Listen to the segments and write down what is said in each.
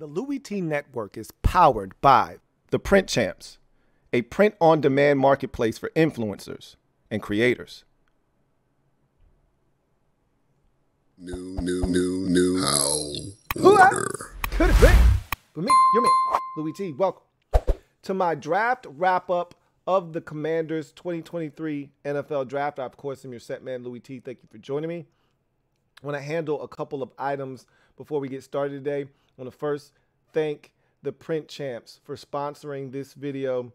The LouieTeeNetwork is powered by the Print Champs, a print-on-demand marketplace for influencers and creators. New order. Could it be? With me, your man, Louie T. Welcome to my draft wrap-up of the Commanders 2023 NFL Draft. I, of course, am your set man, Louie T. Thank you for joining me. I want to handle a couple of items before we get started today. I want to first thank the Print Champs for sponsoring this video,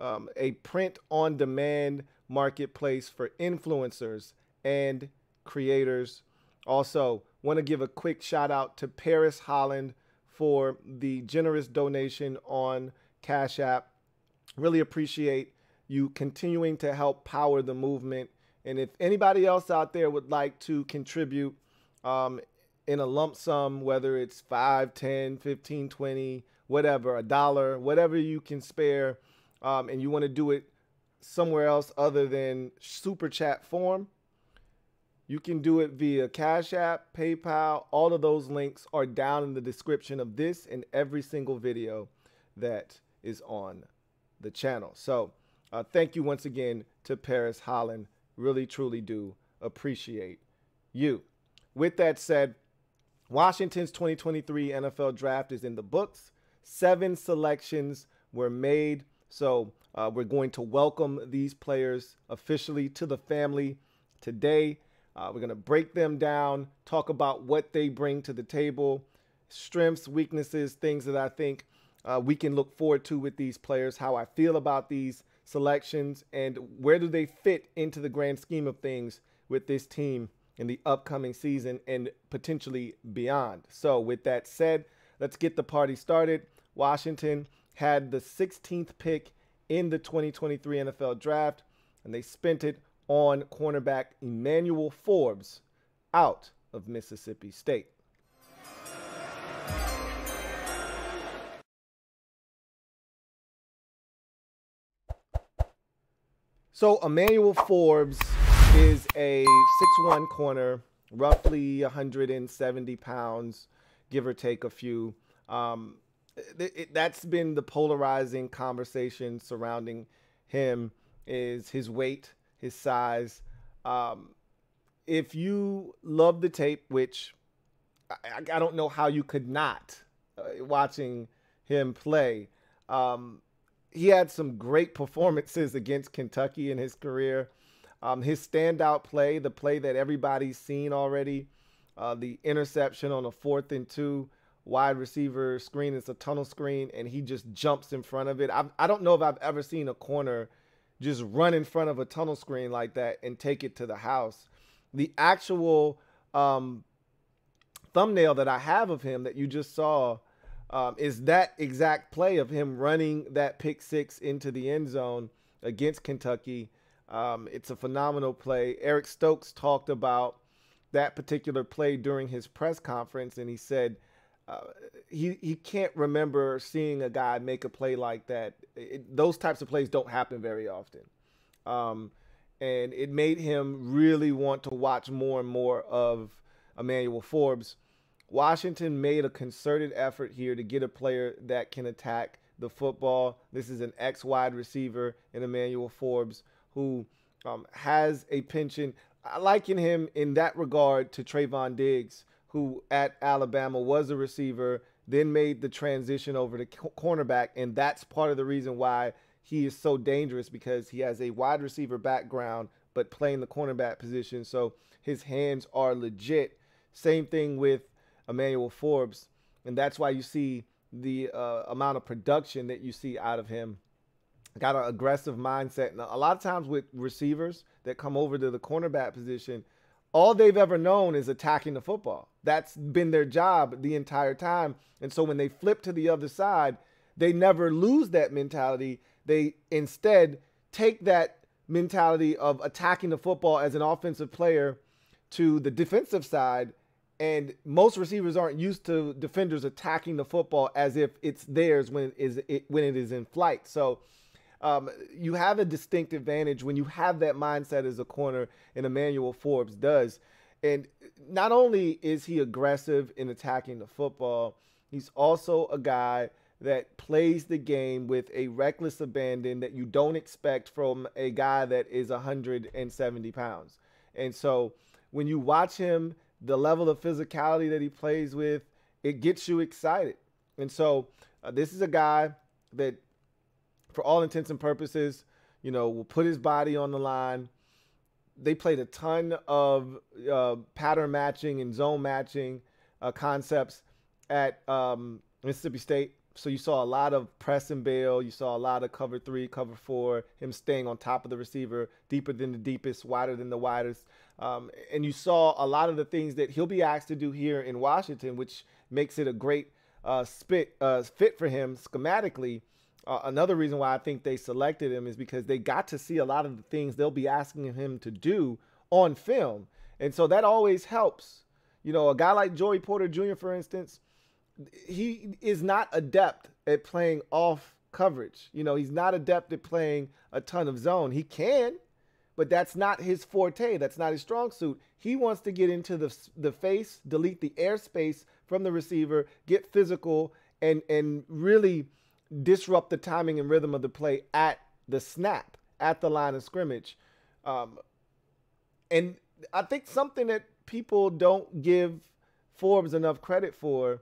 a print-on-demand marketplace for influencers and creators. Also, want to give a quick shout out to Paris Holland for the generous donation on CashApp. Really appreciate you continuing to help power the movement. And if anybody else out there would like to contribute in a lump sum, whether it's 5, 10, 15, 20, whatever, $1, whatever you can spare, and you want to do it somewhere else other than super chat form, you can do it via Cash App, PayPal. All of those links are down in the description of this and every single video that is on the channel. So thank you once again to Paris Holland. Really, truly do appreciate you. With that said, Washington's 2023 NFL Draft is in the books. 7 selections were made. So we're going to welcome these players officially to the family today. We're going to break them down, talk about what they bring to the table, strengths, weaknesses, things that I think we can look forward to with these players, how I feel about these selections, and where do they fit into the grand scheme of things with this team in the upcoming season and potentially beyond. So with that said, let's get the party started. Washington had the 16th pick in the 2023 NFL Draft, and they spent it on cornerback Emmanuel Forbes out of Mississippi State. So Emmanuel Forbes is a 6'1" corner, roughly 170 pounds, give or take a few. That's been the polarizing conversation surrounding him, is his weight, his size. If you love the tape, which I don't know how you could not, watching him play, he had some great performances against Kentucky in his career. His standout play, the play that everybody's seen already, the interception on a 4th and 2 wide receiver screen. It's a tunnel screen, and he just jumps in front of it. I don't know if I've ever seen a corner just run in front of a tunnel screen like that and take it to the house. The actual thumbnail that I have of him that you just saw is that exact play of him running that pick 6 into the end zone against Kentucky. It's a phenomenal play. Eric Stokes talked about that particular play during his press conference, and he said he can't remember seeing a guy make a play like that. Those types of plays don't happen very often. And it made him really want to watch more and more of Emmanuel Forbes. Washington made a concerted effort here to get a player that can attack the football. This is an ex-wide receiver in Emmanuel Forbes who has a penchant. I liken him in that regard to Trayvon Diggs, who at Alabama was a receiver, then made the transition over to cornerback. And that's part of the reason why he is so dangerous, because he has a wide receiver background, but playing the cornerback position. So his hands are legit. Same thing with Emmanuel Forbes. And that's why you see the amount of production that you see out of him. Got an aggressive mindset. And a lot of times with receivers that come over to the cornerback position, all they've ever known is attacking the football. That's been their job the entire time. And so when they flip to the other side, they never lose that mentality. They instead take that mentality of attacking the football as an offensive player to the defensive side. And most receivers aren't used to defenders attacking the football as if it's theirs when it is in flight. So you have a distinct advantage when you have that mindset as a corner, and Emmanuel Forbes does. And not only is he aggressive in attacking the football, He's also a guy that plays the game with a reckless abandon that you don't expect from a guy that is 170 pounds. And so when you watch him, the level of physicality that he plays with, it gets you excited. And so this is a guy that, for all intents and purposes, will put his body on the line. They played a ton of pattern matching and zone matching concepts at Mississippi State. So you saw a lot of press and bail. You saw a lot of cover 3, cover 4, him staying on top of the receiver, deeper than the deepest, wider than the widest. And you saw a lot of the things that he'll be asked to do here in Washington, which makes it a great fit for him schematically. Another reason why I think they selected him is because they got to see a lot of the things they'll be asking him to do on film. And so that always helps. A guy like Joey Porter Jr., for instance, he is not adept at playing off coverage. He's not adept at playing a ton of zone. He can, but that's not his forte. That's not his strong suit. He wants to get into the face, delete the airspace from the receiver, get physical, and really disrupt the timing and rhythm of the play at the snap, at the line of scrimmage. And I think something that people don't give Forbes enough credit for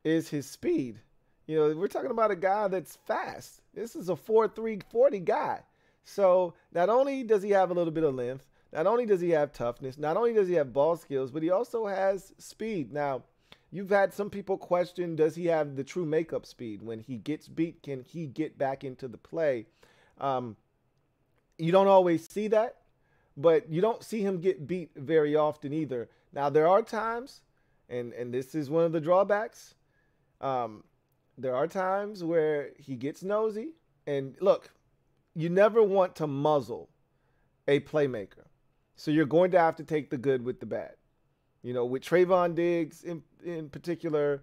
is his speed. We're talking about a guy that's fast. This is a 4.3 40 guy. So not only does he have a little bit of length, not only does he have toughness, not only does he have ball skills, but he also has speed. Now, you've had some people question, does he have the true makeup speed? When he gets beat, can he get back into the play? You don't always see that, but you don't see him get beat very often either. Now, there are times, and this is one of the drawbacks, there are times where he gets nosy. And look, you never want to muzzle a playmaker. So you're going to have to take the good with the bad. With Trayvon Diggs in particular,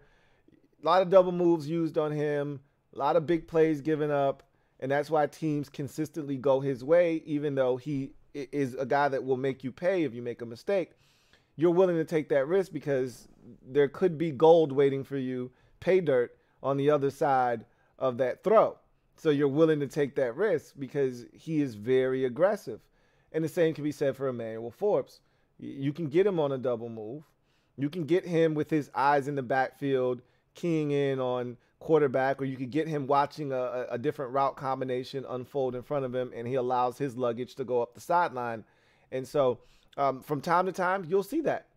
a lot of double moves used on him, a lot of big plays given up, and that's why teams consistently go his way, even though he is a guy that will make you pay if you make a mistake. You're willing to take that risk because there could be gold waiting for you, pay dirt, on the other side of that throw. So you're willing to take that risk because he is very aggressive. And the same can be said for Emmanuel Forbes. You can get him on a double move. You can get him with his eyes in the backfield, keying in on quarterback, or you could get him watching a different route combination unfold in front of him, and he allows his luggage to go up the sideline. And so from time to time, you'll see that.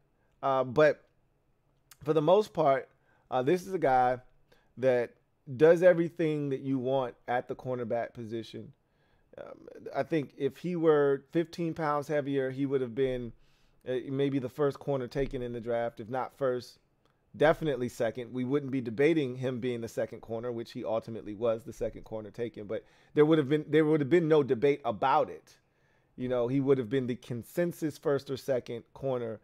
But for the most part, this is a guy that does everything that you want at the cornerback position. I think if he were 15 pounds heavier, he would have been maybe the first corner taken in the draft, if not first, definitely second. We wouldn't be debating him being the second corner, which he ultimately was the second corner taken, but there would have been no debate about it. He would have been the consensus first or second corner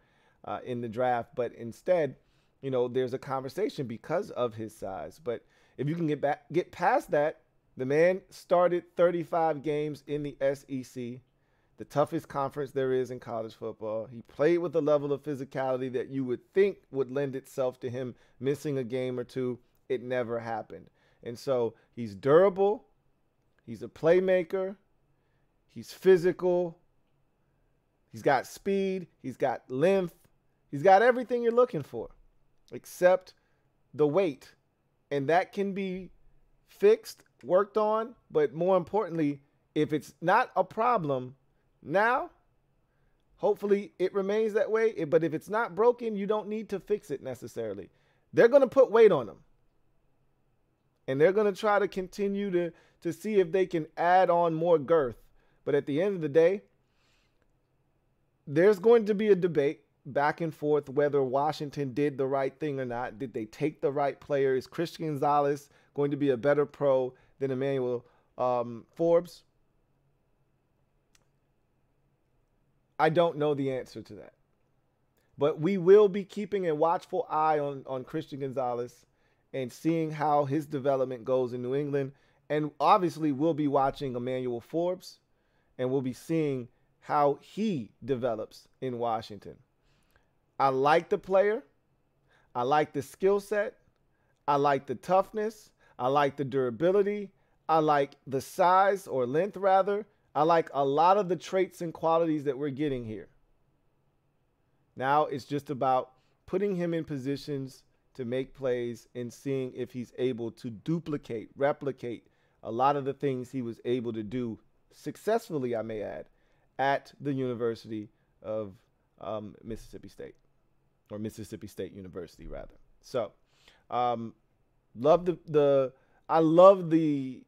in the draft, but instead, there's a conversation because of his size. But if you can get past that, the man started 35 games in the SEC, the toughest conference there is in college football. He played with a level of physicality that you would think would lend itself to him missing a game or two. It never happened. And so he's durable. He's a playmaker. He's physical. He's got speed. He's got length. He's got everything you're looking for except the weight. And that can be fixed, worked on, but more importantly, if it's not a problem now, hopefully it remains that way. But if it's not broken, you don't need to fix it necessarily. They're going to put weight on him. And they're going to try to continue to see if they can add on more girth. But at the end of the day, there's going to be a debate back and forth whether Washington did the right thing or not. Did they take the right player? Is Christian Gonzalez going to be a better pro than Emmanuel Forbes? I don't know the answer to that. But we will be keeping a watchful eye on Christian Gonzalez and seeing how his development goes in New England. And obviously we'll be watching Emmanuel Forbes, and we'll be seeing how he develops in Washington. I like the player. I like the skill set. I like the toughness. I like the durability. I like the size, or length rather. I like a lot of the traits and qualities that we're getting here. Now it's just about putting him in positions to make plays and seeing if he's able to duplicate, replicate a lot of the things he was able to do successfully, I may add, at the University of Mississippi State, or Mississippi State University rather. So, love I love the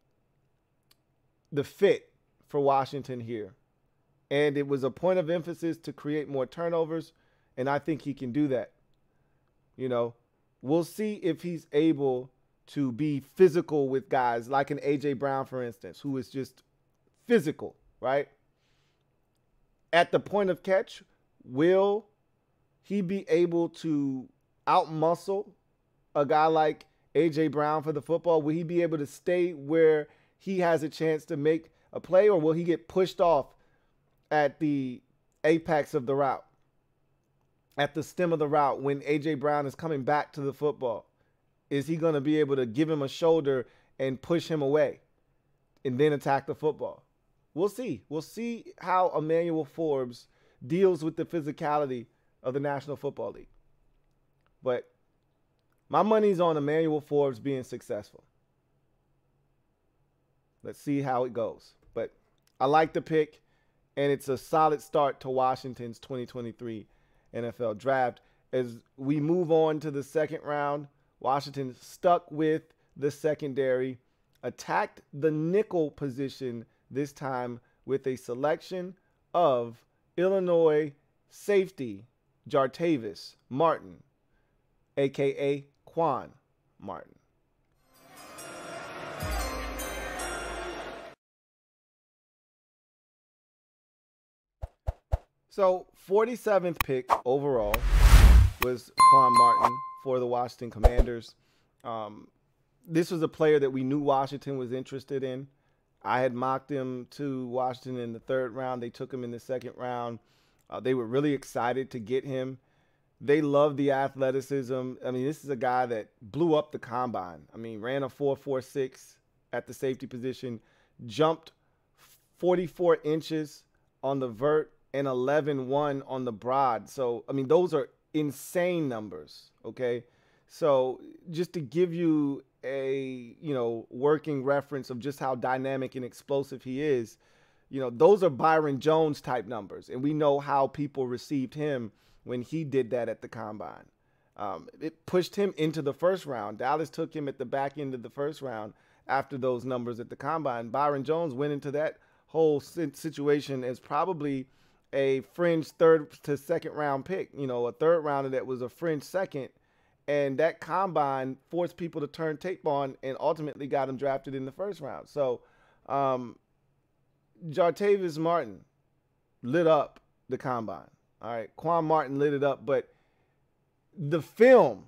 fit for Washington here, and it was a point of emphasis to create more turnovers, and I think he can do that. You know, we'll see if he's able to be physical with guys like an A.J. Brown, for instance, who is just physical, right? At the point of catch, will he be able to outmuscle a guy like A.J. Brown for the football? Will he be able to stay where he has a chance to make a play, or will he get pushed off at the apex of the route, at the stem of the route when A.J. Brown is coming back to the football? Is he going to be able to give him a shoulder and push him away and then attack the football? We'll see. We'll see how Emmanuel Forbes deals with the physicality of the National Football League. But my money's on Emmanuel Forbes being successful. Let's see how it goes. But I like the pick, and it's a solid start to Washington's 2023 NFL Draft. As we move on to the second round, Washington stuck with the secondary, attacked the nickel position this time with a selection of Illinois safety Jartavis Martin, a.k.a. Quan Martin. So 47th pick overall was Quan Martin for the Washington Commanders. This was a player that we knew Washington was interested in. I had mocked him to Washington in the third round. They took him in the second round. They were really excited to get him. They love the athleticism. I mean, this is a guy that blew up the combine. I mean, ran a 4.46 at the safety position, jumped 44 inches on the vert and 11.1 on the broad. So, I mean, those are insane numbers, okay? So just to give you a, working reference of just how dynamic and explosive he is, those are Byron Jones type numbers. And we know how people received him when he did that at the combine. It pushed him into the first round. Dallas took him at the back end of the first round after those numbers at the combine. Byron Jones went into that whole situation as probably a fringe third to second round pick, a third rounder that was a fringe second. And that combine forced people to turn tape on and ultimately got him drafted in the first round. So Jartavis Martin lit up the combine. All right, Quan Martin lit it up, but the film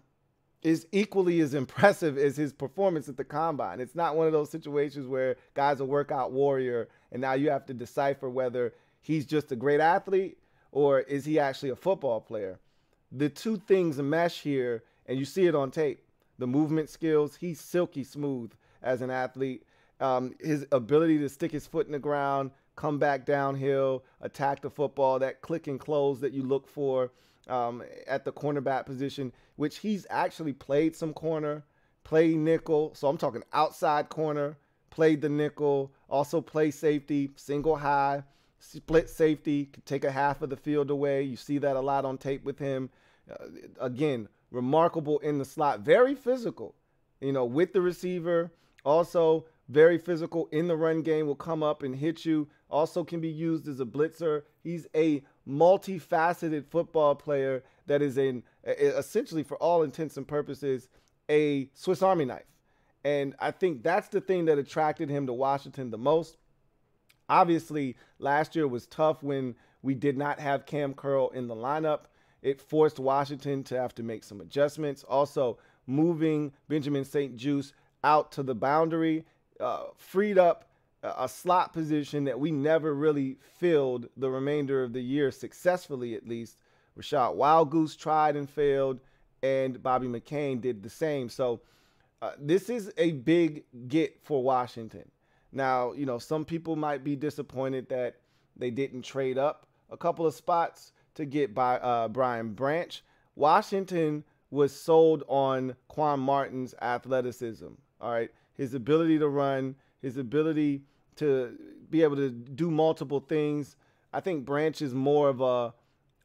is equally as impressive as his performance at the combine. It's not one of those situations where guy's a workout warrior and now you have to decipher whether he's just a great athlete or is he actually a football player. The two things mesh here, and you see it on tape. The movement skills, he's silky smooth as an athlete. His ability to stick his foot in the ground, come back downhill, attack the football, that click and close that you look for at the cornerback position, which he's actually played some corner, played nickel. So I'm talking outside corner, played the nickel, also play safety, single high, split safety, could take a half of the field away. You see that a lot on tape with him. Again, remarkable in the slot, very physical, with the receiver, also very physical in the run game, will come up and hit you, also can be used as a blitzer. He's a multifaceted football player that is essentially, for all intents and purposes, a Swiss Army knife. And I think that's the thing that attracted him to Washington the most. Obviously, last year was tough when we did not have Cam Curl in the lineup. It forced Washington to have to make some adjustments. Also, moving Benjamin St-Juste out to the boundary freed up a slot position that we never really filled the remainder of the year successfully, at least. Rashad Wildgoose tried and failed, and Bobby McCain did the same. So This is a big get for Washington. Now, some people might be disappointed that they didn't trade up a couple of spots to get by Brian Branch. Washington was sold on Quan Martin's athleticism. All right, his ability to run, his ability to be able to do multiple things. I think Branch is more of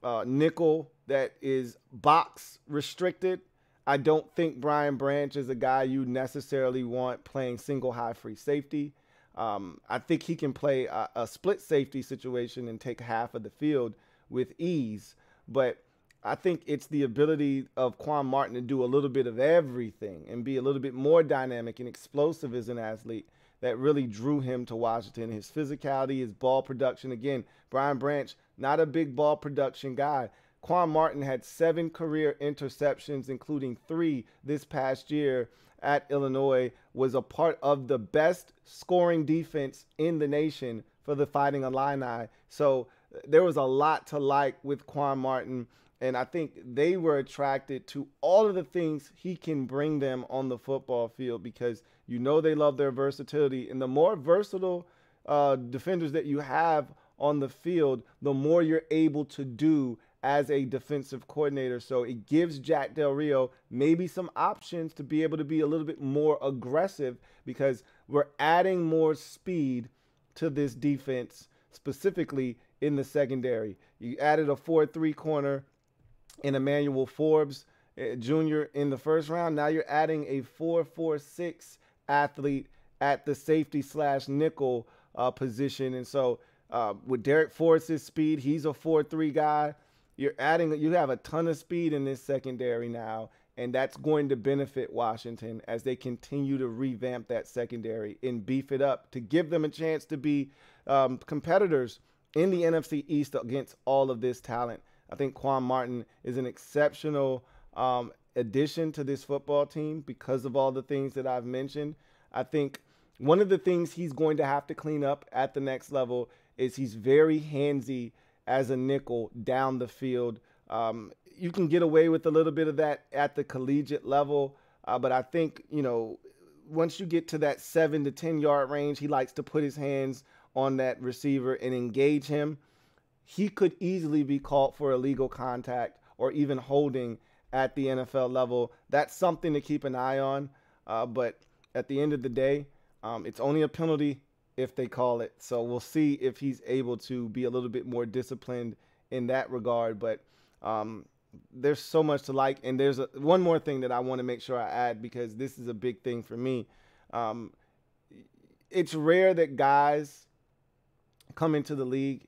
a nickel that is box restricted. I don't think Brian Branch is a guy you necessarily want playing single high free safety. I think he can play a split safety situation and take half of the field with ease. But I think it's the ability of Quan Martin to do a little bit of everything and be a little bit more dynamic and explosive as an athlete that really drew him to Washington. His physicality, his ball production. Again, Brian Branch, not a big ball production guy. Quan Martin had 7 career interceptions, including 3 this past year at Illinois, was a part of the best scoring defense in the nation for the Fighting Illini. So there was a lot to like with Quan Martin, and I think they were attracted to all of the things he can bring them on the football field because they love their versatility. And the more versatile defenders that you have on the field, the more you're able to do as a defensive coordinator. So it gives Jack Del Rio maybe some options to be able to be a little bit more aggressive because we're adding more speed to this defense, specifically in the secondary. You added a 4-3 corner in Emmanuel Forbes Jr. in the first round. Now you're adding a 4-4-6 athlete at the safety / nickel position. And so with Derek Forrest's speed, he's a 4-3 guy. You have a ton of speed in this secondary now, and that's going to benefit Washington as they continue to revamp that secondary and beef it up to give them a chance to be competitors in the NFC East against all of this talent. I think Quan Martin is an exceptional addition to this football team because of all the things that I've mentioned. I think one of the things he's going to have to clean up at the next level is he's very handsy as a nickel down the field. You can get away with a little bit of that at the collegiate level, but I think, once you get to that 7 to 10 yard range, he likes to put his hands on that receiver and engage him. He could easily be called for illegal contact or even holding at the NFL level. That's something to keep an eye on, but at the end of the day, it's only a penalty if they call it. So we'll see if he's able to be a little bit more disciplined in that regard. But there's so much to like. And there's one more thing that I want to make sure I add because this is a big thing for me. It's rare that guys come into the league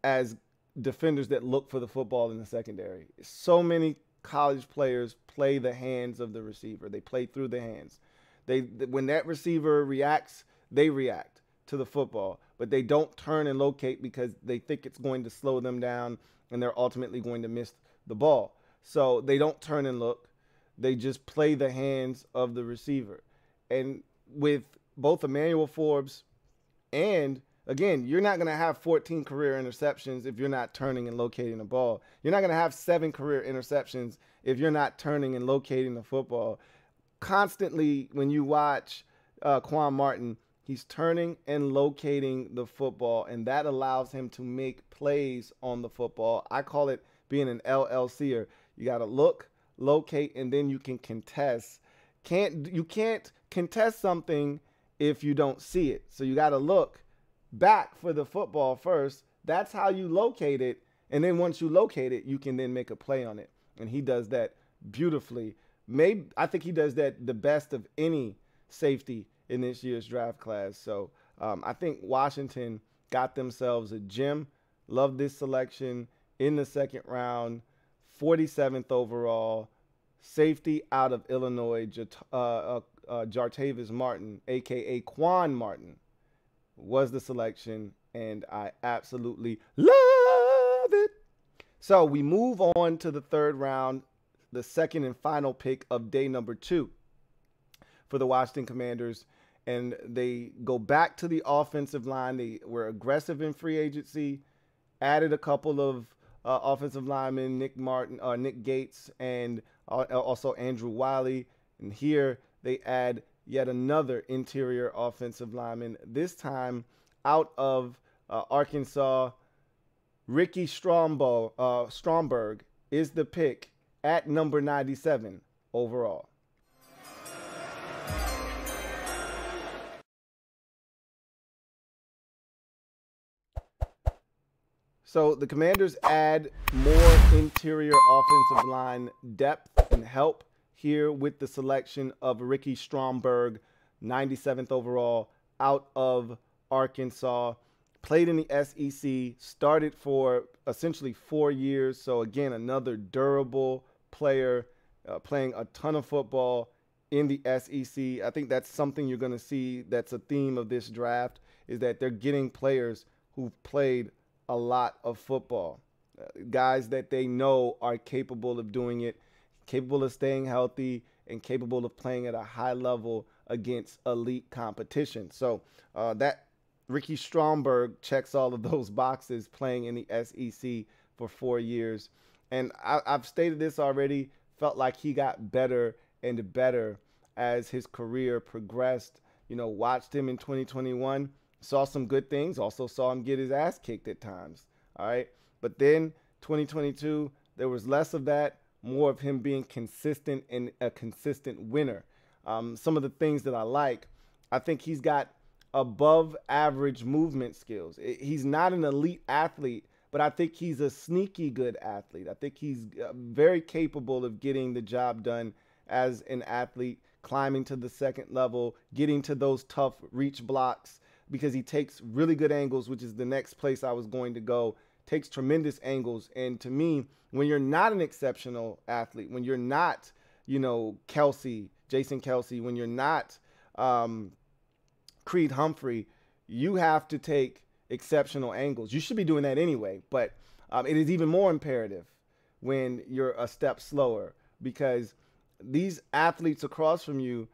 as defenders that look for the football in the secondary. So many college players play the hands of the receiver. They play through the hands. When that receiver reacts, they react to the football, but they don't turn and locate because they think it's going to slow them down and they're ultimately going to miss the ball. So they don't turn and look. They just play the hands of the receiver. And with both Emmanuel Forbes and, again, you're not going to have 14 career interceptions if you're not turning and locating the ball. You're not going to have 7 career interceptions if you're not turning and locating the football. Constantly, when you watch Quan Martin, he's turning and locating the football, and that allows him to make plays on the football. I call it being an LLCer. You got to look, locate, and then you can contest. You can't contest something if you don't see it. So you got to look back for the football first. That's how you locate it, and then once you locate it, you can then make a play on it, and he does that beautifully. I think he does that the best of any safety in this year's draft class. So I think Washington got themselves a gem. Love this selection in the second round, 47th overall, safety out of Illinois, Jartavius Martin, a.k.a. Quan Martin, was the selection, and I absolutely love it. So we move on to the third round, the second and final pick of day number 2 for the Washington Commanders. And they go back to the offensive line. They were aggressive in free agency, added a couple of offensive linemen, Nick Gates, and also Andrew Wiley. And here they add yet another interior offensive lineman, this time out of Arkansas. Ricky Stromberg is the pick at number 97 overall. So the Commanders add more interior offensive line depth and help here with the selection of Ricky Stromberg, 97th overall, out of Arkansas. Played in the SEC, started for essentially 4 years. So again, another durable player, playing a ton of football in the SEC. I think that's something you're going to see that's a theme of this draft, is that they're getting players who've played a lot of football, guys that they know are capable of doing it, capable of staying healthy, and capable of playing at a high level against elite competition. So that Ricky Stromberg checks all of those boxes, playing in the SEC for 4 years. And I've stated this already, felt like he got better and better as his career progressed. You know, watched him in 2021, saw some good things, also saw him get his ass kicked at times. All right. But then 2022, there was less of that, more of him being consistent and a consistent winner. Some of the things that I think he's got above average movement skills. He's not an elite athlete, but I think he's a sneaky good athlete. I think he's very capable of getting the job done as an athlete, climbing to the second level, getting to those tough reach blocks, because he takes really good angles, which is the next place I was going to go. Takes tremendous angles. And to me, when you're not an exceptional athlete, when you're not, Jason Kelsey, when you're not Creed Humphrey, you have to take exceptional angles. You should be doing that anyway, but it is even more imperative when you're a step slower, because these athletes across from you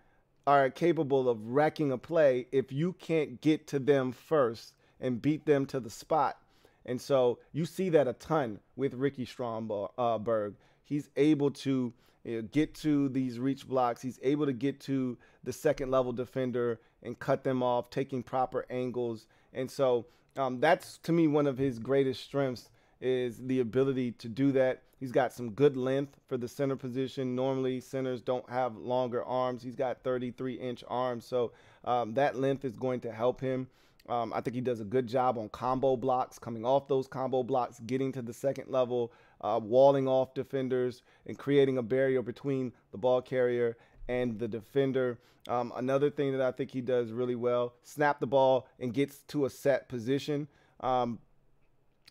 are capable of wrecking a play if you can't get to them first and beat them to the spot. And so you see that a ton with Ricky Stromberg. He's able to get to these reach blocks. He's able to get to the second level defender and cut them off, taking proper angles. And so that's, to me, one of his greatest strengths, is the ability to do that. He's got some good length for the center position. Normally, centers don't have longer arms. He's got 33-inch arms, so that length is going to help him. I think he does a good job on combo blocks, coming off those combo blocks, getting to the second level, walling off defenders, and creating a barrier between the ball carrier and the defender. Another thing that I think he does really well, snap the ball and gets to a set position.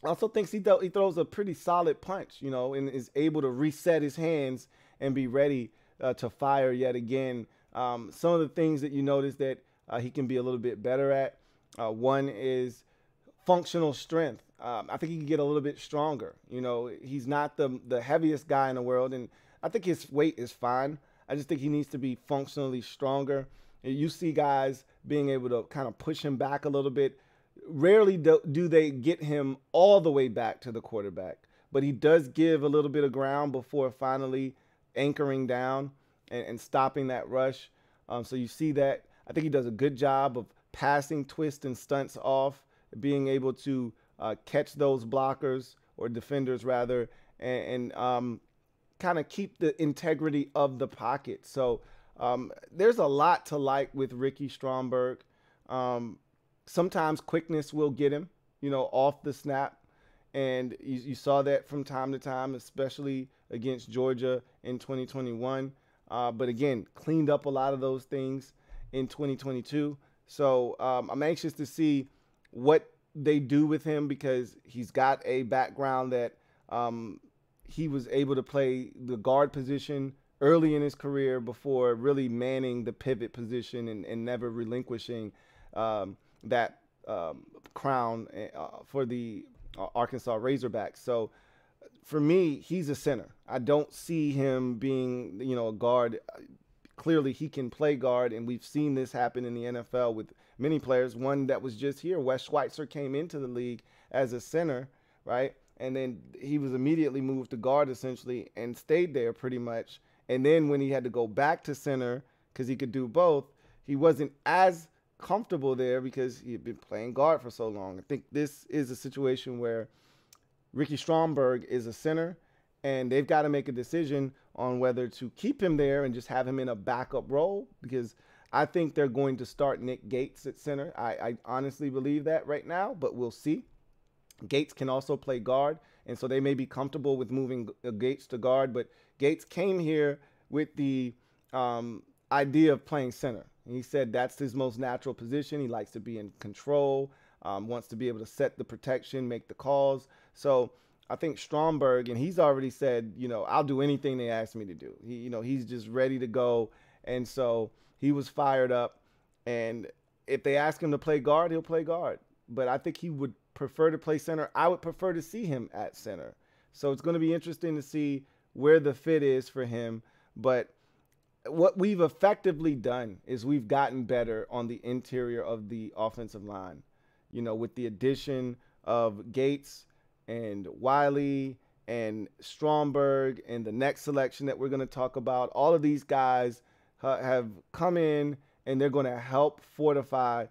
Also thinks he throws a pretty solid punch, and is able to reset his hands and be ready to fire yet again. Some of the things that you notice that he can be a little bit better at, one is functional strength. I think he can get a little bit stronger. He's not the heaviest guy in the world, and I think his weight is fine. I just think he needs to be functionally stronger. You see guys being able to kind of push him back a little bit. Rarely do they get him all the way back to the quarterback, but he does give a little bit of ground before finally anchoring down and stopping that rush. So you see that. I think he does a good job of passing twists and stunts off, being able to catch those blockers, or defenders rather, and kind of keep the integrity of the pocket. So there's a lot to like with Ricky Stromberg. Sometimes quickness will get him, off the snap. And you saw that from time to time, especially against Georgia in 2021. But again, cleaned up a lot of those things in 2022. So I'm anxious to see what they do with him, because he's got a background that he was able to play the guard position early in his career before really manning the pivot position and never relinquishing that crown for the Arkansas Razorbacks. So for me, he's a center. I don't see him being, a guard. Clearly, he can play guard, and we've seen this happen in the NFL with many players. One that was just here, Wes Schweitzer, came into the league as a center, right? And then he was immediately moved to guard, essentially, and stayed there pretty much. And then when he had to go back to center because he could do both, he wasn't as comfortable there because he had been playing guard for so long. I think this is a situation where Ricky Stromberg is a center, and they've got to make a decision on whether to keep him there and just have him in a backup role, because I think they're going to start Nick Gates at center. I honestly believe that right now, but we'll see. Gates can also play guard, and so they may be comfortable with moving Gates to guard, but Gates came here with the idea of playing center. And he said that's his most natural position. He likes to be in control, wants to be able to set the protection, make the calls. So I think Stromberg, and he's already said, I'll do anything they ask me to do. He's just ready to go. And so he was fired up. And if they ask him to play guard, he'll play guard. But I think he would prefer to play center. I would prefer to see him at center. So it's going to be interesting to see where the fit is for him. But what we've effectively done is we've gotten better on the interior of the offensive line, with the addition of Gates and Wiley and Stromberg and the next selection that we're going to talk about. All of these guys have come in, and they're going to help fortify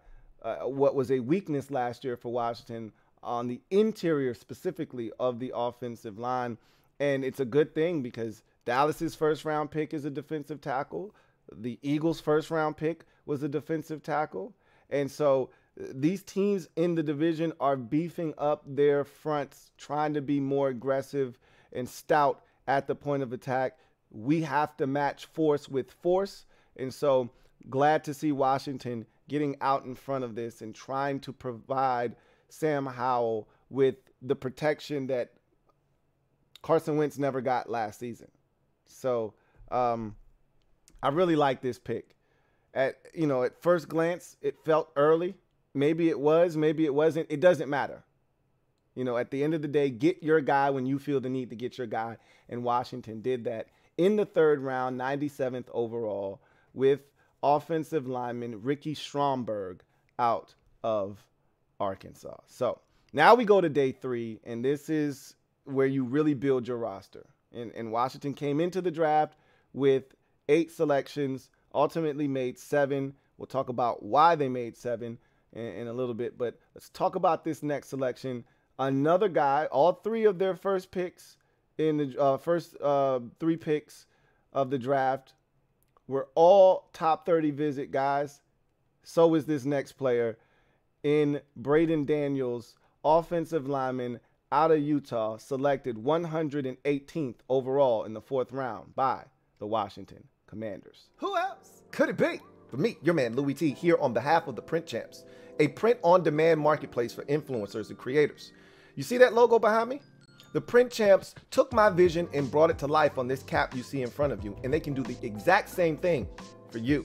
what was a weakness last year for Washington on the interior specifically of the offensive line. And it's a good thing because Dallas's first-round pick is a defensive tackle. The Eagles' first-round pick was a defensive tackle. And so these teams in the division are beefing up their fronts, trying to be more aggressive and stout at the point of attack. We have to match force with force. And so glad to see Washington getting out in front of this and trying to provide Sam Howell with the protection that Carson Wentz never got last season. So I really like this pick. At first glance, it felt early. Maybe it was, maybe it wasn't. It doesn't matter. At the end of the day, get your guy when you feel the need to get your guy. And Washington did that in the third round, 97th overall, with offensive lineman Ricky Stromberg out of Arkansas. So now we go to day 3, and this is where you really build your roster. And Washington came into the draft with 8 selections, ultimately made 7. We'll talk about why they made 7 in a little bit, but let's talk about this next selection. Another guy, all 3 of their first picks in the first 3 picks of the draft were all top 30 visit guys. So is this next player in Braden Daniels, offensive lineman out of Utah, selected 118th overall in the 4th round by the Washington Commanders. Who else could it be? For me, your man Louie T, here on behalf of the Print Champs, a print-on-demand marketplace for influencers and creators. You see that logo behind me? The Print Champs took my vision and brought it to life on this cap you see in front of you, and they can do the exact same thing for you.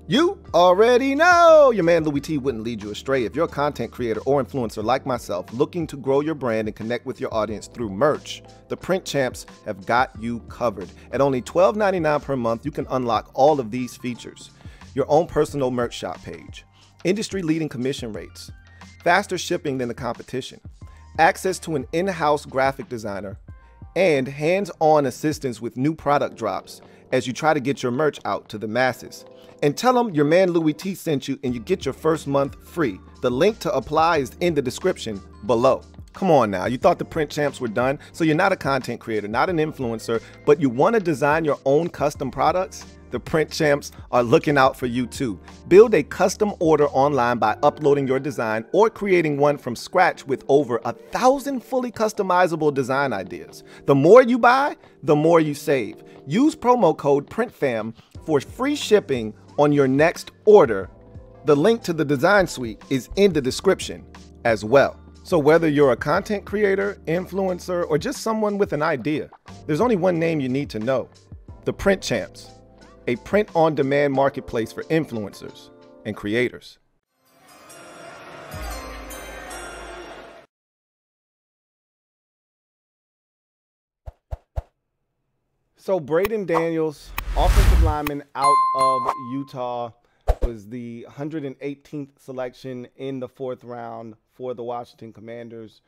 You already know your man Louie T wouldn't lead you astray. If you're a content creator or influencer like myself looking to grow your brand and connect with your audience through merch, the Print Champs have got you covered. At only $12.99 per month, you can unlock all of these features. Your own personal merch shop page, industry-leading commission rates, faster shipping than the competition, access to an in-house graphic designer, and hands-on assistance with new product drops as you try to get your merch out to the masses. And tell them your man Louie T sent you and you get your first month free. The link to apply is in the description below. Come on now, you thought the Print Champs were done? So you're not a content creator, not an influencer, but you want to design your own custom products? The Print Champs are looking out for you too. Build a custom order online by uploading your design or creating one from scratch with over 1,000 fully customizable design ideas. The more you buy, the more you save. Use promo code PRINTFAM for free shipping on your next order. The link to the design suite is in the description as well. So whether you're a content creator, influencer, or just someone with an idea, there's only one name you need to know: the Print Champs, a print-on-demand marketplace for influencers and creators. So Braden Daniels, offensive lineman out of Utah, was the 118th selection in the 4th round for the Washington Commanders.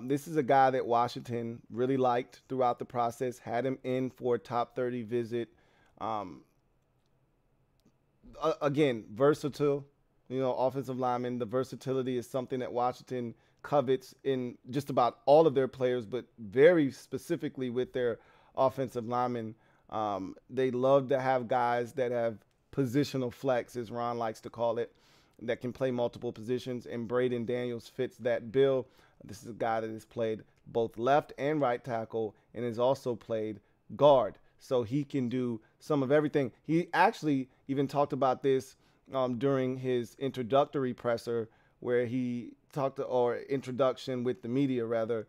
This is a guy that Washington really liked throughout the process, had him in for a top 30 visit. Again, versatile, offensive lineman. The versatility is something that Washington covets in just about all of their players, but very specifically with their offensive linemen. They love to have guys that have positional flex, as Ron likes to call it, that can play multiple positions, and Braden Daniels fits that bill. This is a guy that has played both left and right tackle and has also played guard. So he can do some of everything. He actually even talked about this during his introductory presser where he talked, or introduction with the media rather.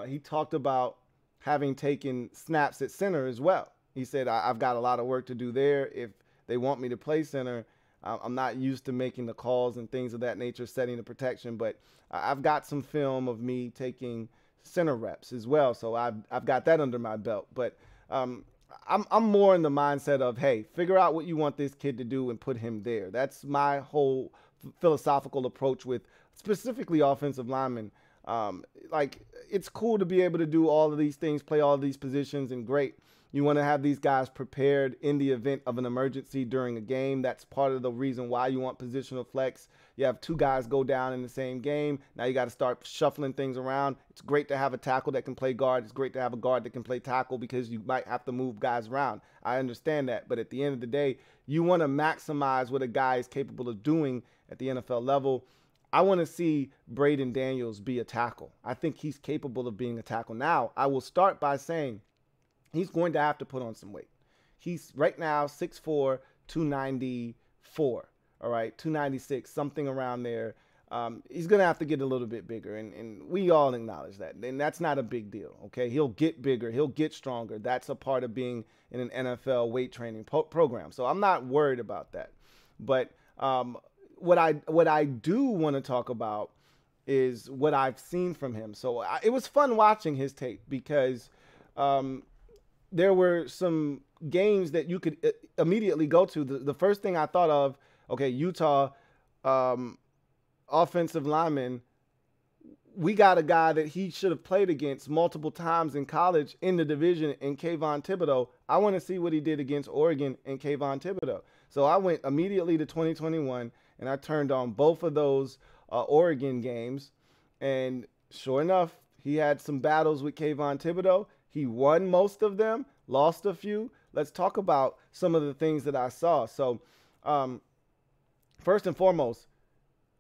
He talked about having taken snaps at center as well. He said, I've got a lot of work to do there. If they want me to play center, I'm not used to making the calls and things of that nature, setting the protection, but I've got some film of me taking center reps as well. So I've got that under my belt. But I'm more in the mindset of, hey, figure out what you want this kid to do and put him there. That's my whole philosophical approach with specifically offensive linemen. Like, it's cool to be able to do all of these things, play all of these positions, and great. You want to have these guys prepared in the event of an emergency during a game. That's part of the reason why you want positional flex. You have two guys go down in the same game. Now you got to start shuffling things around. It's great to have a tackle that can play guard. It's great to have a guard that can play tackle because you might have to move guys around. I understand that. But at the end of the day, you want to maximize what a guy is capable of doing at the NFL level. I want to see Braden Daniels be a tackle. I think he's capable of being a tackle. Now, I will start by saying he's going to have to put on some weight. He's right now 6'4", 294, all right, 296, something around there. He's going to have to get a little bit bigger, and we all acknowledge that. And that's not a big deal, okay? He'll get bigger. He'll get stronger. That's a part of being in an NFL weight training program. So I'm not worried about that. But what I do want to talk about is what I've seen from him. So it was fun watching his tape because there were some games that you could immediately go to. The first thing I thought of, okay, Utah offensive lineman, we got a guy that he should have played against multiple times in college in the division in Kayvon Thibodeau. I want to see what he did against Oregon and Kayvon Thibodeau. So I went immediately to 2021, and I turned on both of those Oregon games. And sure enough, he had some battles with Kayvon Thibodeau. He won most of them, lost a few. Let's talk about some of the things that I saw. So first and foremost,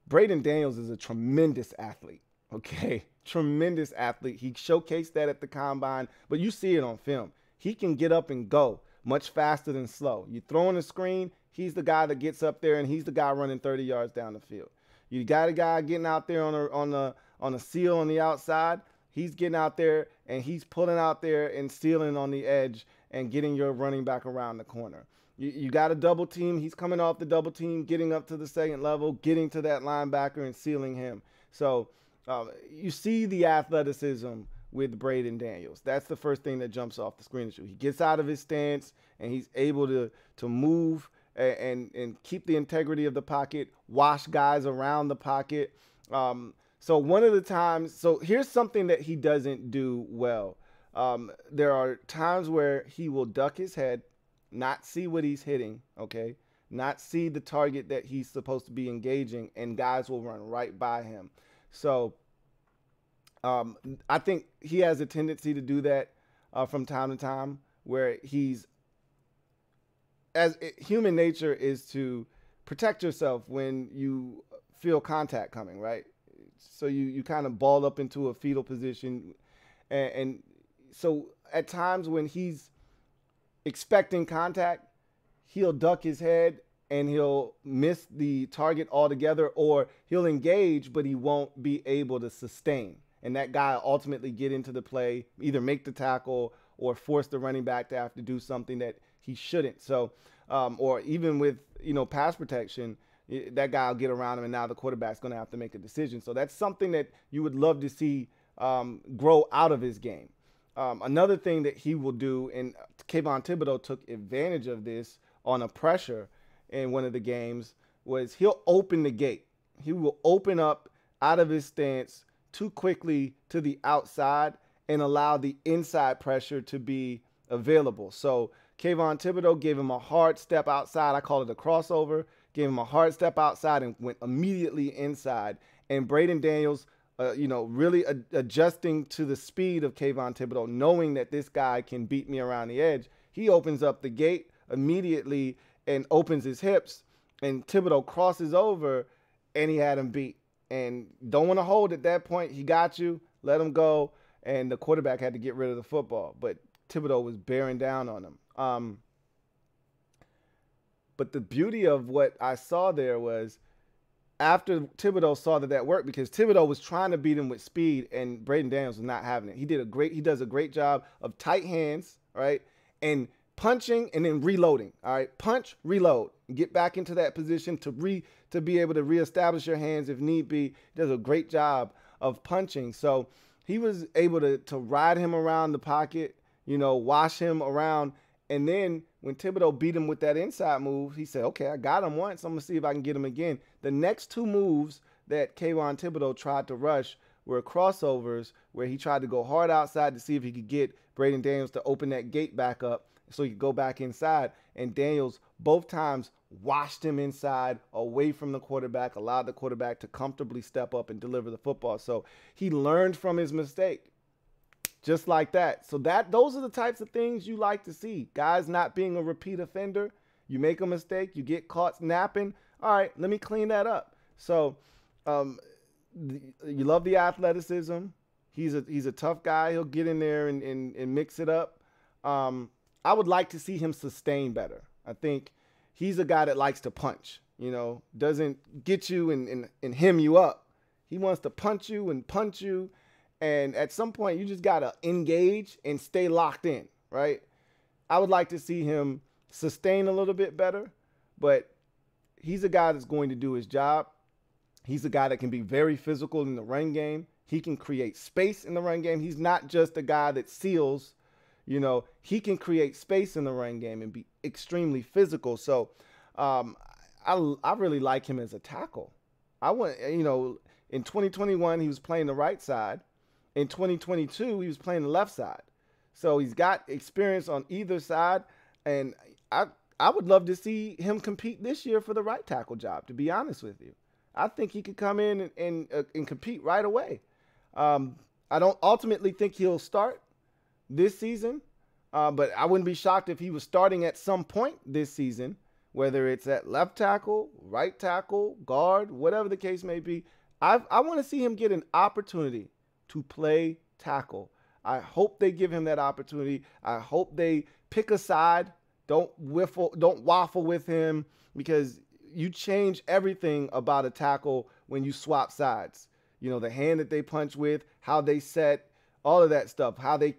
Braden Daniels is a tremendous athlete, okay? Tremendous athlete. He showcased that at the combine, but you see it on film. He can get up and go much faster than slow. You throw in a screen, he's the guy that gets up there, and he's the guy running 30 yards down the field. You got a guy getting out there on a seal on the outside. He's getting out there, and he's pulling out there and sealing on the edge and getting your running back around the corner. You got a double team. He's coming off the double team, getting up to the second level, getting to that linebacker and sealing him. So you see the athleticism with Braden Daniels. That's the first thing that jumps off the screen. He gets out of his stance, and he's able to move and keep the integrity of the pocket, wash guys around the pocket. So one of the times, so here's something that he doesn't do well. There are times where he will duck his head, not see what he's hitting, okay? Not see the target that he's supposed to be engaging, and guys will run right by him. So I think he has a tendency to do that from time to time, where human nature is to protect yourself when you feel contact coming, right? So you kind of ball up into a fetal position. And so at times when he's expecting contact, he'll duck his head and he'll miss the target altogether, or he'll engage, but he won't be able to sustain. And that guy will ultimately get into the play, either make the tackle or force the running back to have to do something that he shouldn't. So, or even with, pass protection, that guy will get around him, and now the quarterback's going to have to make a decision. So that's something that you would love to see grow out of his game. Another thing that he will do, and Kayvon Thibodeau took advantage of this on a pressure in one of the games, was he'll open the gate. He will open up out of his stance too quickly to the outside and allow the inside pressure to be available. So Kayvon Thibodeau gave him a hard step outside. I call it a crossover. Gave him a hard step outside and went immediately inside. And Braden Daniels, really adjusting to the speed of Kayvon Thibodeau, knowing that this guy can beat me around the edge. He opens up the gate immediately and opens his hips, and Thibodeau crosses over, and he had him beat. And don't want to hold at that point. He got you. Let him go. And the quarterback had to get rid of the football. But Thibodeau was bearing down on him. But the beauty of what I saw there was after Thibodeau saw that worked, because Thibodeau was trying to beat him with speed and Braden Daniels was not having it. He does a great job of tight hands, right? And punching and then reloading, all right? Punch, reload, get back into that position to be able to reestablish your hands if need be. He does a great job of punching. So he was able to ride him around the pocket, wash him around. And then when Thibodeau beat him with that inside move, he said, okay, I got him once. I'm going to see if I can get him again. The next two moves that Kayvon Thibodeau tried to rush were crossovers where he tried to go hard outside to see if he could get Braden Daniels to open that gate back up so he could go back inside. And Daniels both times washed him inside away from the quarterback, allowed the quarterback to comfortably step up and deliver the football. So he learned from his mistake. Just like that. So those are the types of things you like to see. Guys not being a repeat offender. You make a mistake, you get caught napping. All right, let me clean that up. So you love the athleticism. He's a tough guy. He'll get in there and mix it up. I would like to see him sustain better. I think he's a guy that likes to punch, doesn't get you and hem you up. He wants to punch you. And at some point, you just got to engage and stay locked in, right? I would like to see him sustain a little bit better, but he's a guy that's going to do his job. He's a guy that can be very physical in the run game. He can create space in the run game. He's not just a guy that seals, he can create space in the run game and be extremely physical. So I really like him as a tackle. In 2021, he was playing the right side. In 2022, he was playing the left side. So he's got experience on either side. And I would love to see him compete this year for the right tackle job, to be honest with you. I think he could come in and compete right away. I don't ultimately think he'll start this season, but I wouldn't be shocked if he was starting at some point this season, whether it's at left tackle, right tackle, guard, whatever the case may be. I want to see him get an opportunity to play tackle. I hope they give him that opportunity. I hope they pick a side. Don't waffle with him, because you change everything about a tackle when you swap sides. The hand that they punch with, how they set, all of that stuff, how they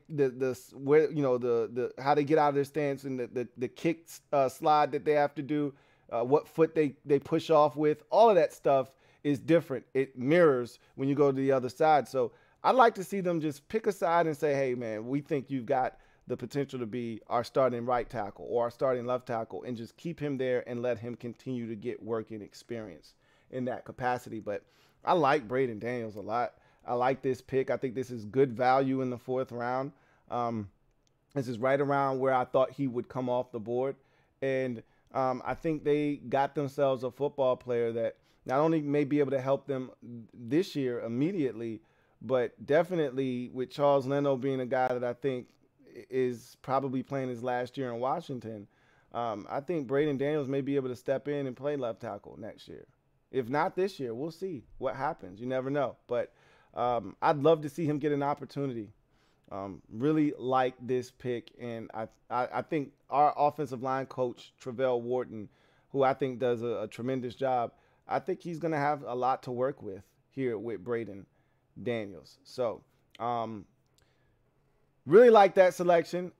how they get out of their stance and the kick slide that they have to do, what foot they push off with, all of that stuff is different. It mirrors when you go to the other side. So I'd like to see them just pick a side and say, hey, man, we think you've got the potential to be our starting right tackle or our starting left tackle, and just keep him there and let him continue to get work and experience in that capacity. But I like Braden Daniels a lot. I like this pick. I think this is good value in the 4th round. This is right around where I thought he would come off the board. And I think they got themselves a football player that not only may be able to help them this year immediately, but definitely with Charles Leno being a guy that I think is probably playing his last year in Washington, I think Braden Daniels may be able to step in and play left tackle next year. If not this year, we'll see what happens. You never know. But I'd love to see him get an opportunity. Really like this pick. And I think our offensive line coach, Travell Wharton, who I think does a tremendous job, I think he's going to have a lot to work with here with Braden Daniels. So really like that selection.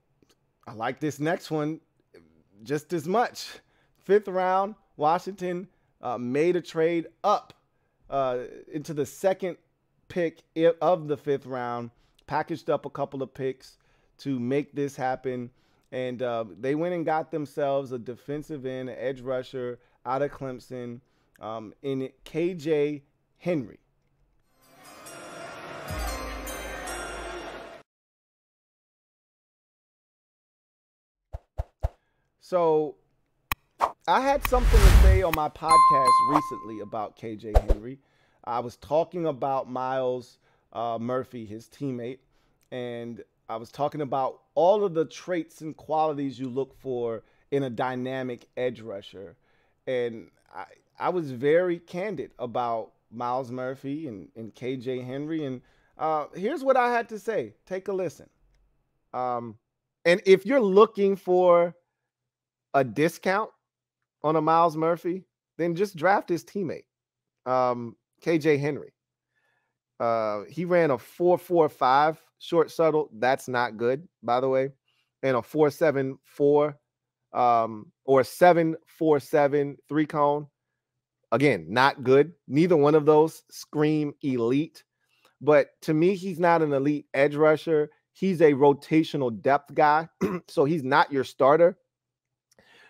I like this next one just as much. 5th round, Washington made a trade up into the 2nd pick of the 5th round, packaged up a couple of picks to make this happen. And they went and got themselves a defensive end, an edge rusher out of Clemson, in KJ Henry. So I had something to say on my podcast recently about KJ Henry. I was talking about Miles Murphy, his teammate, and I was talking about all of the traits and qualities you look for in a dynamic edge rusher. And I was very candid about Miles Murphy and KJ Henry. And here's what I had to say. Take a listen. And if you're looking for a discount on a Miles Murphy, then just draft his teammate, KJ Henry. He ran a 4.45 short shuttle. That's not good, by the way. And a 4.74 or 7.47 three cone. Again, not good. Neither one of those scream elite. But to me, he's not an elite edge rusher. He's a rotational depth guy. So he's not your starter.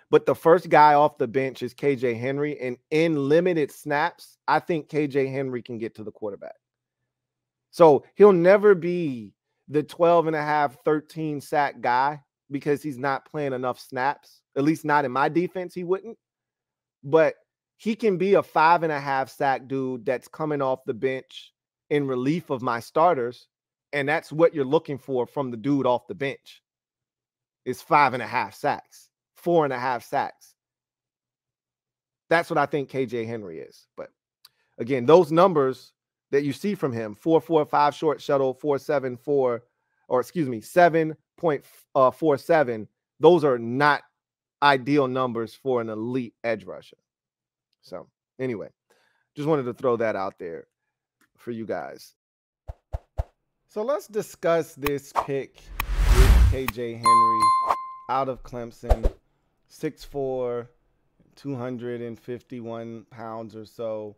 But the first guy off the bench is KJ Henry. And in limited snaps, I think KJ Henry can get to the quarterback. So he'll never be the 12.5, 13 sack guy because he's not playing enough snaps. At least not in my defense, he wouldn't. But he can be a 5.5 sack dude that's coming off the bench in relief of my starters. And that's what you're looking for from the dude off the bench is 5.5 sacks, 4.5 sacks. That's what I think KJ Henry is. But again, those numbers that you see from him, 4.45 short shuttle, 7.47, those are not ideal numbers for an elite edge rusher. So anyway, just wanted to throw that out there for you guys. So let's discuss this pick with KJ Henry out of Clemson, 6'4", 251 pounds or so.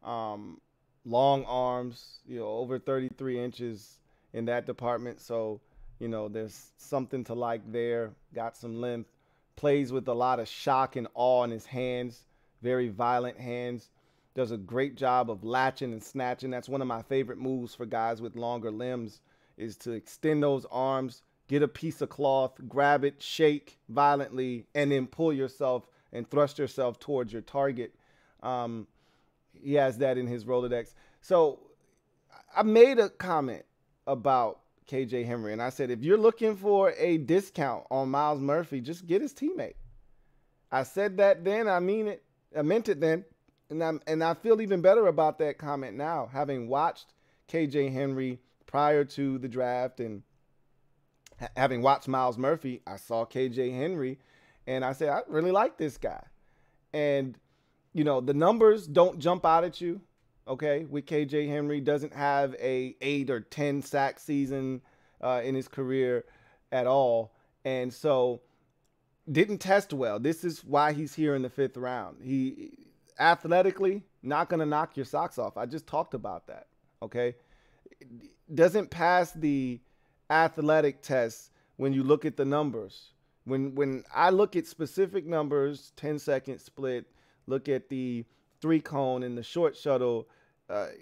Long arms, over 33 inches in that department. So, there's something to like there. Got some length. Plays with a lot of shock and awe in his hands. Very violent hands. Does a great job of latching and snatching. That's one of my favorite moves for guys with longer limbs is to extend those arms, get a piece of cloth, grab it, shake violently, and then pull yourself and thrust yourself towards your target. He has that in his Rolodex. So I made a comment about KJ Henry, and I said, if you're looking for a discount on Miles Murphy, just get his teammate. I said that then. I mean it. I meant it then. And I feel even better about that comment now, having watched KJ Henry prior to the draft and having watched Miles Murphy. I saw KJ Henry, and I said, I really like this guy. And the numbers don't jump out at you, okay? With KJ Henry, doesn't have a 8 or 10 sack season in his career at all. And so didn't test well. This is why he's here in the 5th round. He athletically not going to knock your socks off. I just talked about that, okay? Doesn't pass the athletic test when you look at the numbers. When I look at specific numbers, 10-second split, look at the 3 cone and the short shuttle,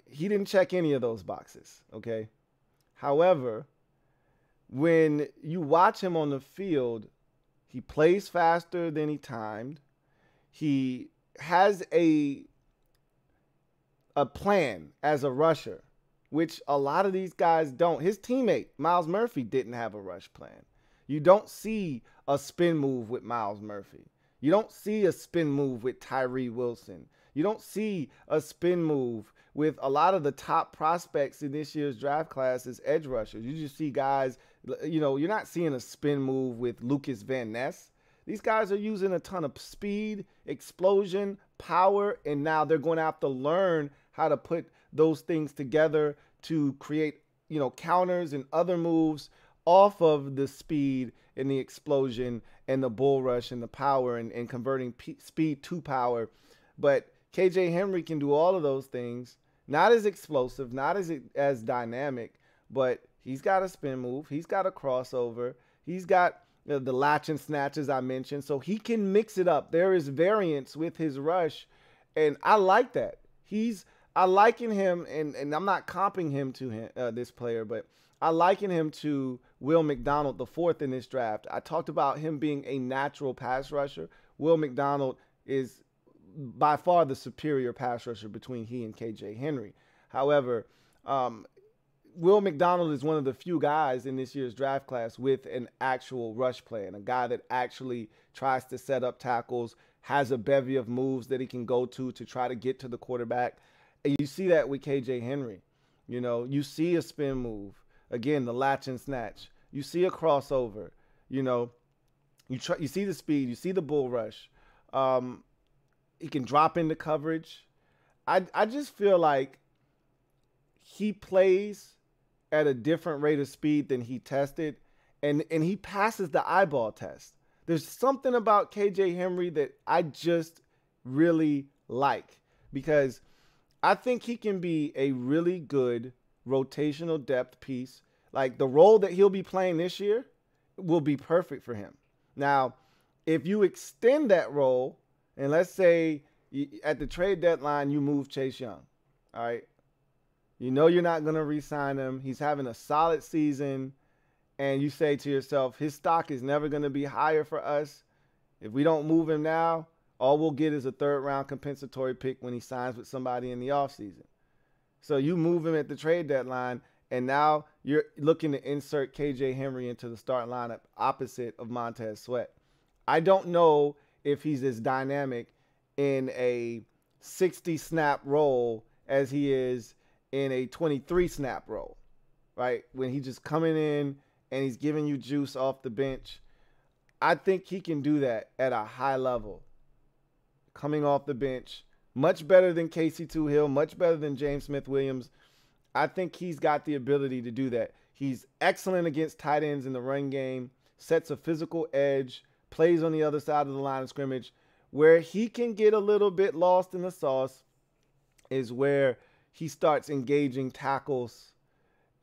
he didn't check any of those boxes, okay? However, when you watch him on the field, he plays faster than he timed. He has a plan as a rusher, which a lot of these guys don't. His teammate, Miles Murphy, didn't have a rush plan. You don't see a spin move with Miles Murphy. You don't see a spin move with Tyree Wilson. You don't see a spin move with a lot of the top prospects in this year's draft class as edge rushers. You just see guys, you're not seeing a spin move with Lucas Van Ness. These guys are using a ton of speed, explosion, power, and now they're going to have to learn how to put those things together to create, counters and other moves off of the speed and the explosion and the bull rush and the power and converting speed to power. But KJ Henry can do all of those things. Not as explosive, not as dynamic, but he's got a spin move. He's got a crossover. He's got the latch and snatch, as I mentioned. So he can mix it up. There is variance with his rush, and I like that. He's I liken him, and I'm not comping him to this player, but I liken him to Will McDonald, the fourth in this draft. I talked about him being a natural pass rusher. Will McDonald is by far the superior pass rusher between he and KJ Henry. However, Will McDonald is one of the few guys in this year's draft class with an actual rush plan, a guy that actually tries to set up tackles, has a bevy of moves that he can go to try to get to the quarterback. And you see that with KJ Henry. You know, you see a spin move. Again, the latch and snatch. You see a crossover. You know, you see the speed. You see the bull rush. He can drop into coverage. I just feel like he plays at a different rate of speed than he tested, and he passes the eyeball test. There's something about KJ Henry that I just really like, because I think he can be a really good rotational depth piece. Like, the role that he'll be playing this year will be perfect for him. Now, if you extend that role, and let's say at the trade deadline you move Chase Young, all right? You know you're not going to re-sign him. He's having a solid season. And you say to yourself, his stock is never going to be higher for us. If we don't move him now, all we'll get is a third-round compensatory pick when he signs with somebody in the offseason. So you move him at the trade deadline, and now you're looking to insert KJ Henry into the starting lineup opposite of Montez Sweat. I don't know if he's as dynamic in a 60-snap role as he is in a 23-snap role, right? When he's just coming in and he's giving you juice off the bench. I think he can do that at a high level. Coming off the bench, much better than Casey Hill, much better than James Smith-Williams. I think he's got the ability to do that. He's excellent against tight ends in the run game, sets a physical edge, plays on the other side of the line of scrimmage. Where he can get a little bit lost in the sauce is where he starts engaging tackles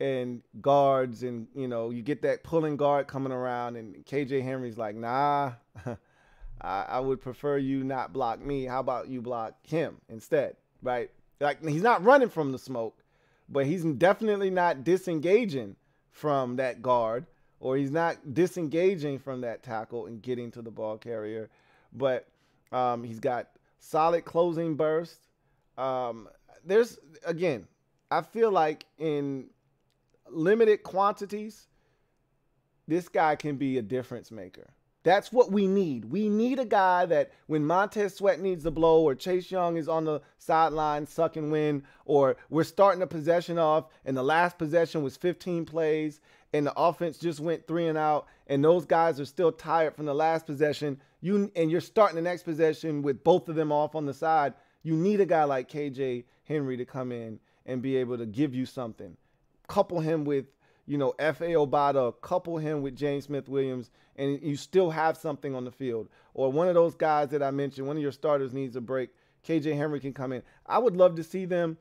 and guards, and, you know, you get that pulling guard coming around, and KJ Henry's like, nah, I would prefer you not block me. How about you block him instead, right? Like, he's not running from the smoke, but he's definitely not disengaging from that guard, or he's not disengaging from that tackle and getting to the ball carrier. But he's got solid closing burst. Again, I feel like in limited quantities, this guy can be a difference maker. That's what we need. We need a guy that when Montez Sweat needs the blow, or Chase Young is on the sideline sucking wind, or we're starting a possession off and the last possession was 15 plays and the offense just went 3 and out, and those guys are still tired from the last possession, and you're starting the next possession with both of them off on the side. You need a guy like KJ Henry to come in and be able to give you something. Couple him with, you know, F.A. Obata, couple him with James Smith-Williams, and you still have something on the field. Or one of those guys that I mentioned, one of your starters needs a break, KJ Henry can come in. I would love to see them,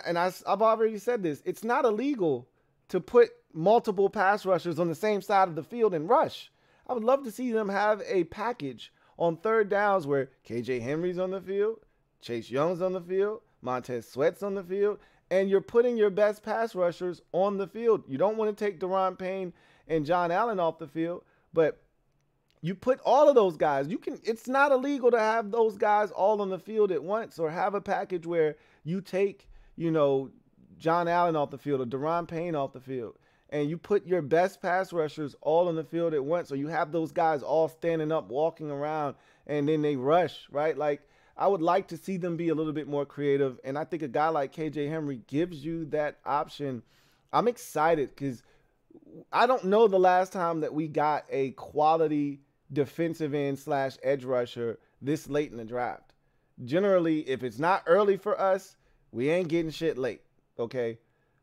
and I've already said this, it's not illegal to put multiple pass rushers on the same side of the field and rush. I would love to see them have a package on third downs where KJ Henry's on the field, Chase Young's on the field, Montez Sweat's on the field, and you're putting your best pass rushers on the field. You don't want to take Daron Payne and John Allen off the field, but you put all of those guys. It's not illegal to have those guys all on the field at once, or have a package where you take, you know, John Allen off the field or Daron Payne off the field, and you put your best pass rushers all on the field at once, or you have those guys all standing up, walking around, and then they rush, right? Like, I would like to see them be a little bit more creative, and I think a guy like KJ Henry gives you that option. I'm excited because I don't know the last time that we got a quality defensive end / edge rusher this late in the draft. Generally, if it's not early for us, we ain't getting shit late, okay?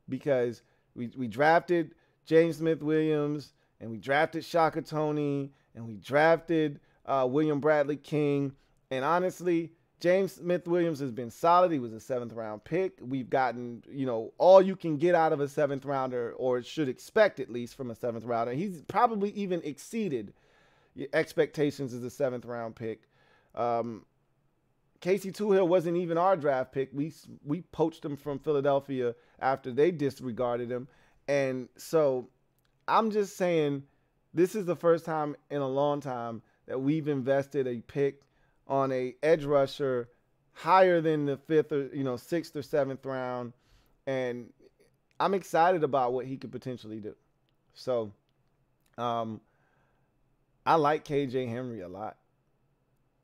Because we drafted James Smith-Williams, and we drafted Shaka Toney, and we drafted William Bradley King, and honestly, James Smith-Williams has been solid. He was a 7th-round pick. We've gotten, you know, all you can get out of a 7th rounder, or should expect at least from a 7th rounder. He's probably even exceeded expectations as a 7th-round pick. Casey Toohill wasn't even our draft pick. We poached him from Philadelphia after they disregarded him. And so I'm just saying this is the first time in a long time that we've invested a pick on a edge rusher higher than the 5th or 6th or 7th round. And I'm excited about what he could potentially do. So I like KJ Henry a lot.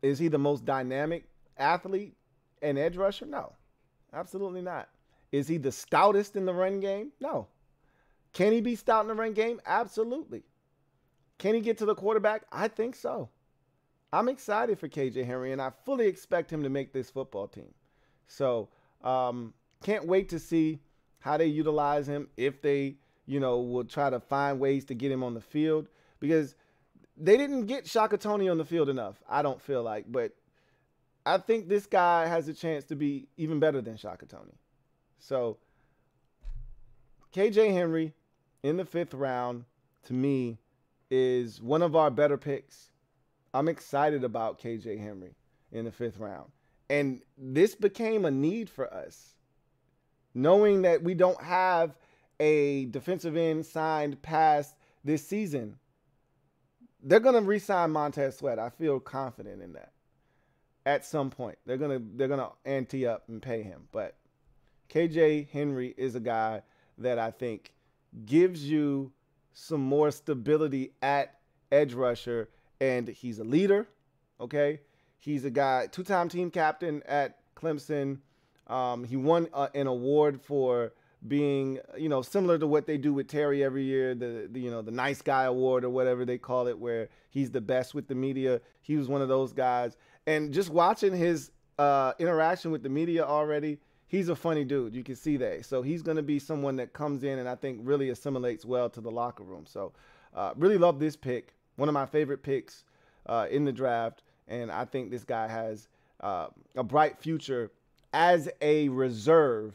Is he the most dynamic athlete and edge rusher? No, absolutely not. Is he the stoutest in the run game? No. Can he be stout in the run game? Absolutely. Can he get to the quarterback? I think so. I'm excited for KJ Henry, and I fully expect him to make this football team. So can't wait to see how they utilize him, if they, will try to find ways to get him on the field, because they didn't get Shaka Toney on the field enough, I don't feel like. But I think this guy has a chance to be even better than Shaka Toney. So KJ Henry in the 5th round, to me, is one of our better picks. I'm excited about KJ Henry in the 5th round. And this became a need for us, knowing that we don't have a defensive end signed past this season. They're going to re-sign Montez Sweat. I feel confident in that. At some point, they're gonna ante up and pay him. But KJ Henry is a guy that I think gives you some more stability at edge rusher, and he's a leader. Okay, he's a guy, 2-time team captain at Clemson. He won an award for being, similar to what they do with Terry every year, the nice guy award or whatever they call it, where he's the best with the media. He was one of those guys. And just watching his interaction with the media already, he's a funny dude. You can see that. So he's going to be someone that comes in and I think really assimilates well to the locker room. So really love this pick. One of my favorite picks in the draft. And I think this guy has a bright future as a reserve.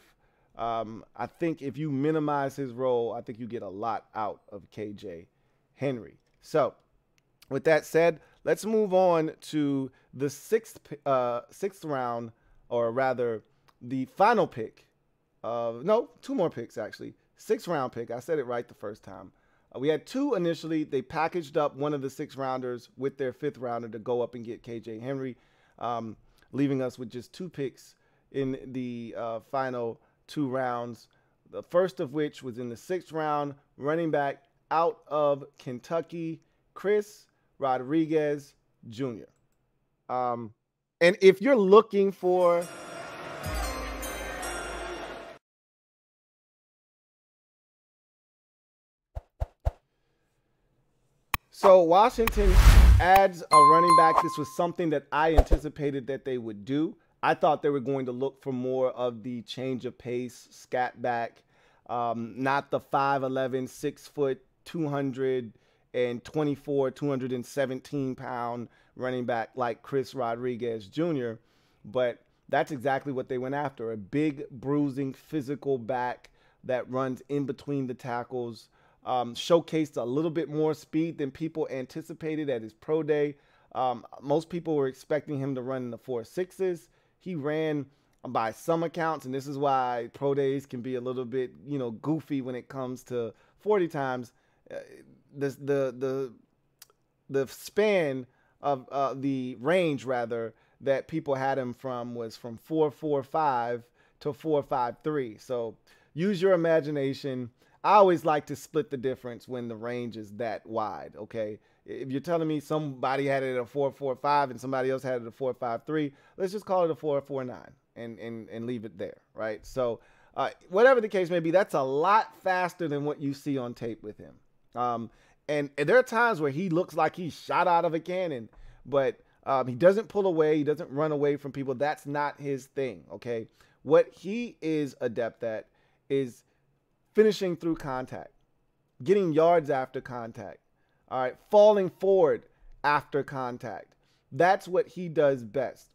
I think if you minimize his role, I think you get a lot out of KJ Henry. So with that said, let's move on to the sixth round, or rather the final pick of, no, 2 more picks actually. 6th round pick. I said it right the first time. We had 2 initially. They packaged up one of the 6 rounders with their 5th rounder to go up and get KJ Henry, leaving us with just 2 picks in the final 2 rounds. The first of which was in the 6th round, running back out of Kentucky, Chris Rodriguez Jr. And if you're looking for so Washington adds a running back. This was something that I anticipated that they would do. I thought they were going to look for more of the change of pace, scat back, not the 5'11", 6 foot, 224, 217 pound running back like Chris Rodriguez Jr. But that's exactly what they went after. A big, bruising, physical back that runs in between the tackles. Showcased a little bit more speed than people anticipated at his pro day. Most people were expecting him to run in the 4.6s. He ran, by some accounts, and this is why pro days can be a little bit, goofy when it comes to 40 times. The span of the range, rather, that people had him from was from 4.45 to 4.53. So use your imagination. I always like to split the difference when the range is that wide, okay? If you're telling me somebody had it at a 4.45 and somebody else had it at a 4.53, let's just call it a 4.49 and leave it there, right? So whatever the case may be, that's a lot faster than what you see on tape with him. And there are times where he looks like he's shot out of a cannon, but he doesn't pull away. He doesn't run away from people. That's not his thing, okay? What he is adept at is finishing through contact, getting yards after contact, all right, falling forward after contact. That's what he does best.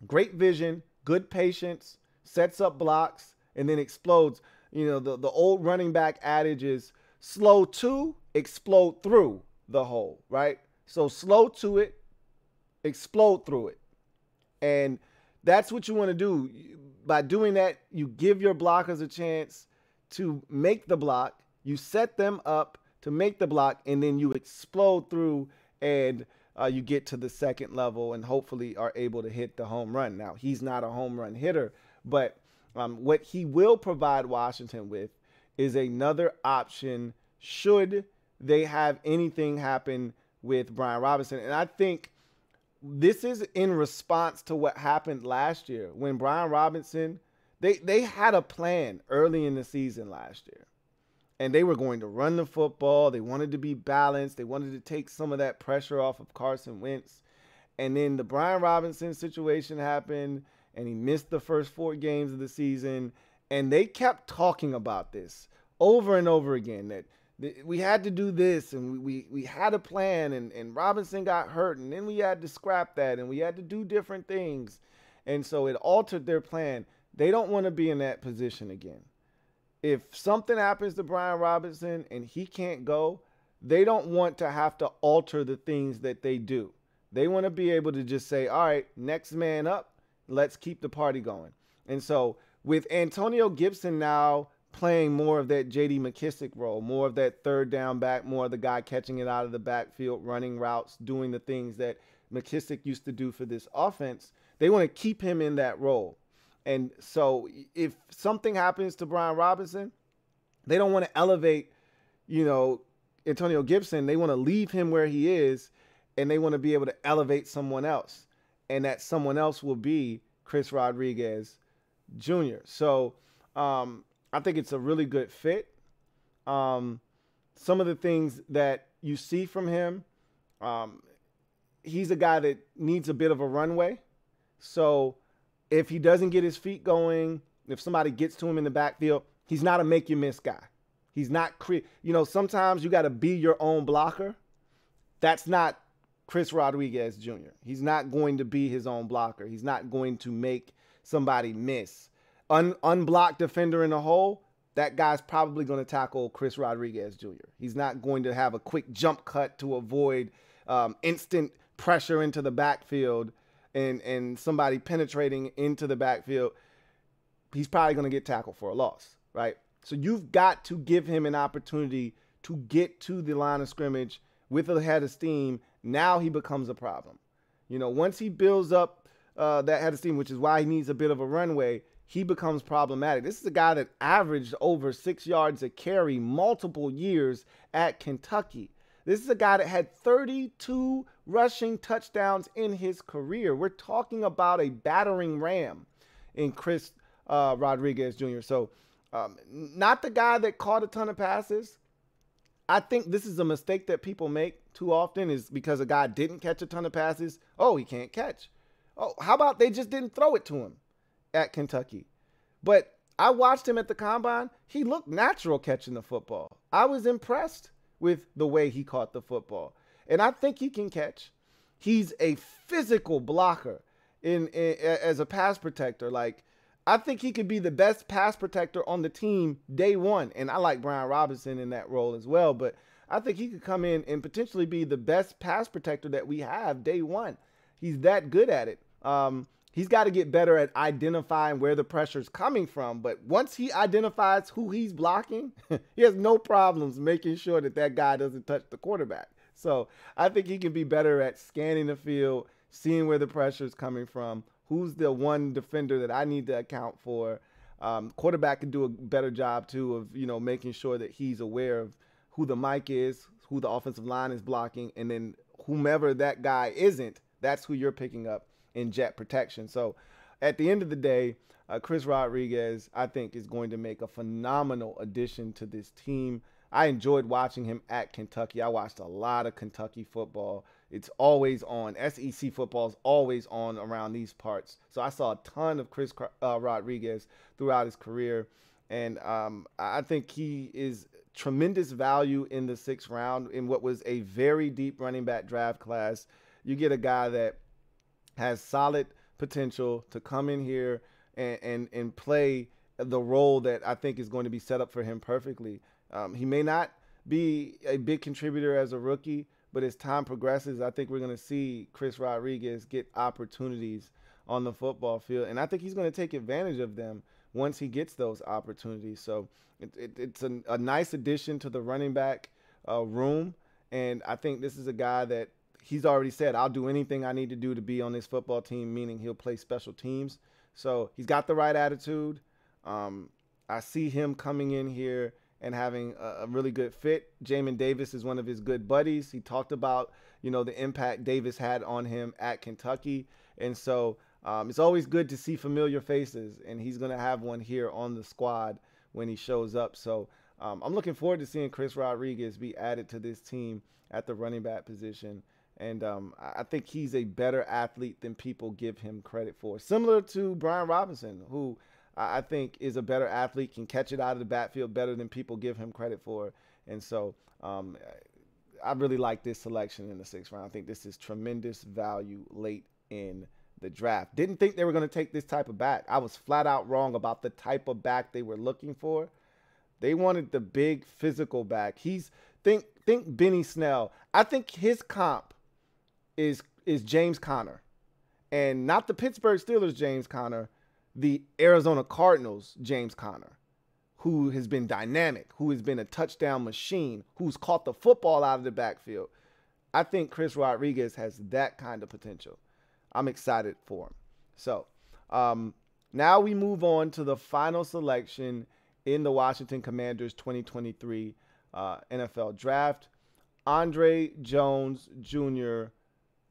Great vision, good patience, sets up blocks, and then explodes. The old running back adage is slow to, explode through the hole, right? So slow to it, explode through it. And that's what you want to do. By doing that, you give your blockers a chance to make the block. You set them up to make the block, and then you explode through and you get to the second level and hopefully are able to hit the home run. Now, he's not a home run hitter, but what he will provide Washington with is another option should they have anything happen with Brian Robinson. And I think this is in response to what happened last year when Brian Robinson, they had a plan early in the season last year. And they were going to run the football. They wanted to be balanced. They wanted to take some of that pressure off of Carson Wentz. And then the Brian Robinson situation happened, and he missed the first 4 games of the season. And they kept talking about this over and over again, that we had to do this, and we had a plan, and Robinson got hurt, and then we had to scrap that, and we had to do different things. And so it altered their plan. They don't want to be in that position again. If something happens to Brian Robinson and he can't go, they don't want to have to alter the things that they do. They want to be able to just say, all right, next man up, let's keep the party going. And so with Antonio Gibson now playing more of that J.D. McKissick role, more of that third down back, more of the guy catching it out of the backfield, running routes, doing the things that McKissick used to do for this offense, they want to keep him in that role. And so if something happens to Brian Robinson, they don't want to elevate, Antonio Gibson. They want to leave him where he is, and they want to be able to elevate someone else. And that someone else will be Chris Rodriguez Jr. So I think it's a really good fit. Some of the things that you see from him, he's a guy that needs a bit of a runway. So if he doesn't get his feet going, if somebody gets to him in the backfield, he's not a make-you-miss guy. He's not, sometimes you got to be your own blocker. That's not Chris Rodriguez Jr. He's not going to be his own blocker. He's not going to make somebody miss. Unblocked defender in the hole, that guy's probably going to tackle Chris Rodriguez Jr. He's not going to have a quick jump cut to avoid instant pressure into the backfield and somebody penetrating into the backfield. He's probably going to get tackled for a loss, right? So you've got to give him an opportunity to get to the line of scrimmage with a head of steam. Now he becomes a problem. Once he builds up that head of steam, which is why he needs a bit of a runway, he becomes problematic. This is a guy that averaged over 6 yards a carry multiple years at Kentucky. This is a guy that had 32 rushing touchdowns in his career. We're talking about a battering ram in Chris Rodriguez Jr. So not the guy that caught a ton of passes. I think this is a mistake that people make too often, is because a guy didn't catch a ton of passes. Oh, he can't catch. Oh, how about they just didn't throw it to him at Kentucky? But I watched him at the combine. He looked natural catching the football. I was impressed with the way he caught the football. And I think he can catch. He's a physical blocker as a pass protector. Like, I think he could be the best pass protector on the team day one. And I like Brian Robinson in that role as well. But I think he could come in and potentially be the best pass protector that we have day one. He's that good at it. He's got to get better at identifying where the pressure is coming from. But once he identifies who he's blocking, he has no problems making sure that guy doesn't touch the quarterback. So I think he can be better at scanning the field, seeing where the pressure is coming from, who's the one defender that I need to account for. Quarterback can do a better job, too, of, making sure that he's aware of who the mic is, who the offensive line is blocking, and then whomever that guy isn't, that's who you're picking up in jet protection. So at the end of the day, Chris Rodriguez, I think, is going to make a phenomenal addition to this team. I enjoyed watching him at Kentucky. I watched a lot of Kentucky football. It's always on. SEC football is always on around these parts. So I saw a ton of Chris Rodriguez throughout his career. And I think he is tremendous value in the 6th round in what was a very deep running back draft class. You get a guy that has solid potential to come in here and play the role that I think is going to be set up for him perfectly. He may not be a big contributor as a rookie, but as time progresses, I think we're going to see Chris Rodriguez get opportunities on the football field. And I think he's going to take advantage of them once he gets those opportunities. So it's a nice addition to the running back room. And I think this is a guy that he's already said, I'll do anything I need to do to be on this football team, meaning he'll play special teams. So he's got the right attitude. I see him coming in here and having a really good fit. Jamin Davis is one of his good buddies. He talked about, the impact Davis had on him at Kentucky. And so it's always good to see familiar faces, and he's going to have one here on the squad when he shows up. So I'm looking forward to seeing Chris Rodriguez be added to this team at the running back position. And I think he's a better athlete than people give him credit for. Similar to Brian Robinson, who I think is a better athlete, can catch it out of the backfield better than people give him credit for. And so I really like this selection in the 6th round. I think this is tremendous value late in the draft. Didn't think they were going to take this type of back. I was flat out wrong about the type of back they were looking for. They wanted the big physical back. Think Benny Snell. I think his comp is James Conner, and not the Pittsburgh Steelers James Conner, the Arizona Cardinals James Conner, who has been dynamic, who has been a touchdown machine, who's caught the football out of the backfield. I think Chris Rodriguez has that kind of potential. I'm excited for him. So now we move on to the final selection in the Washington Commanders 2023 NFL Draft. Andre Jones Jr.,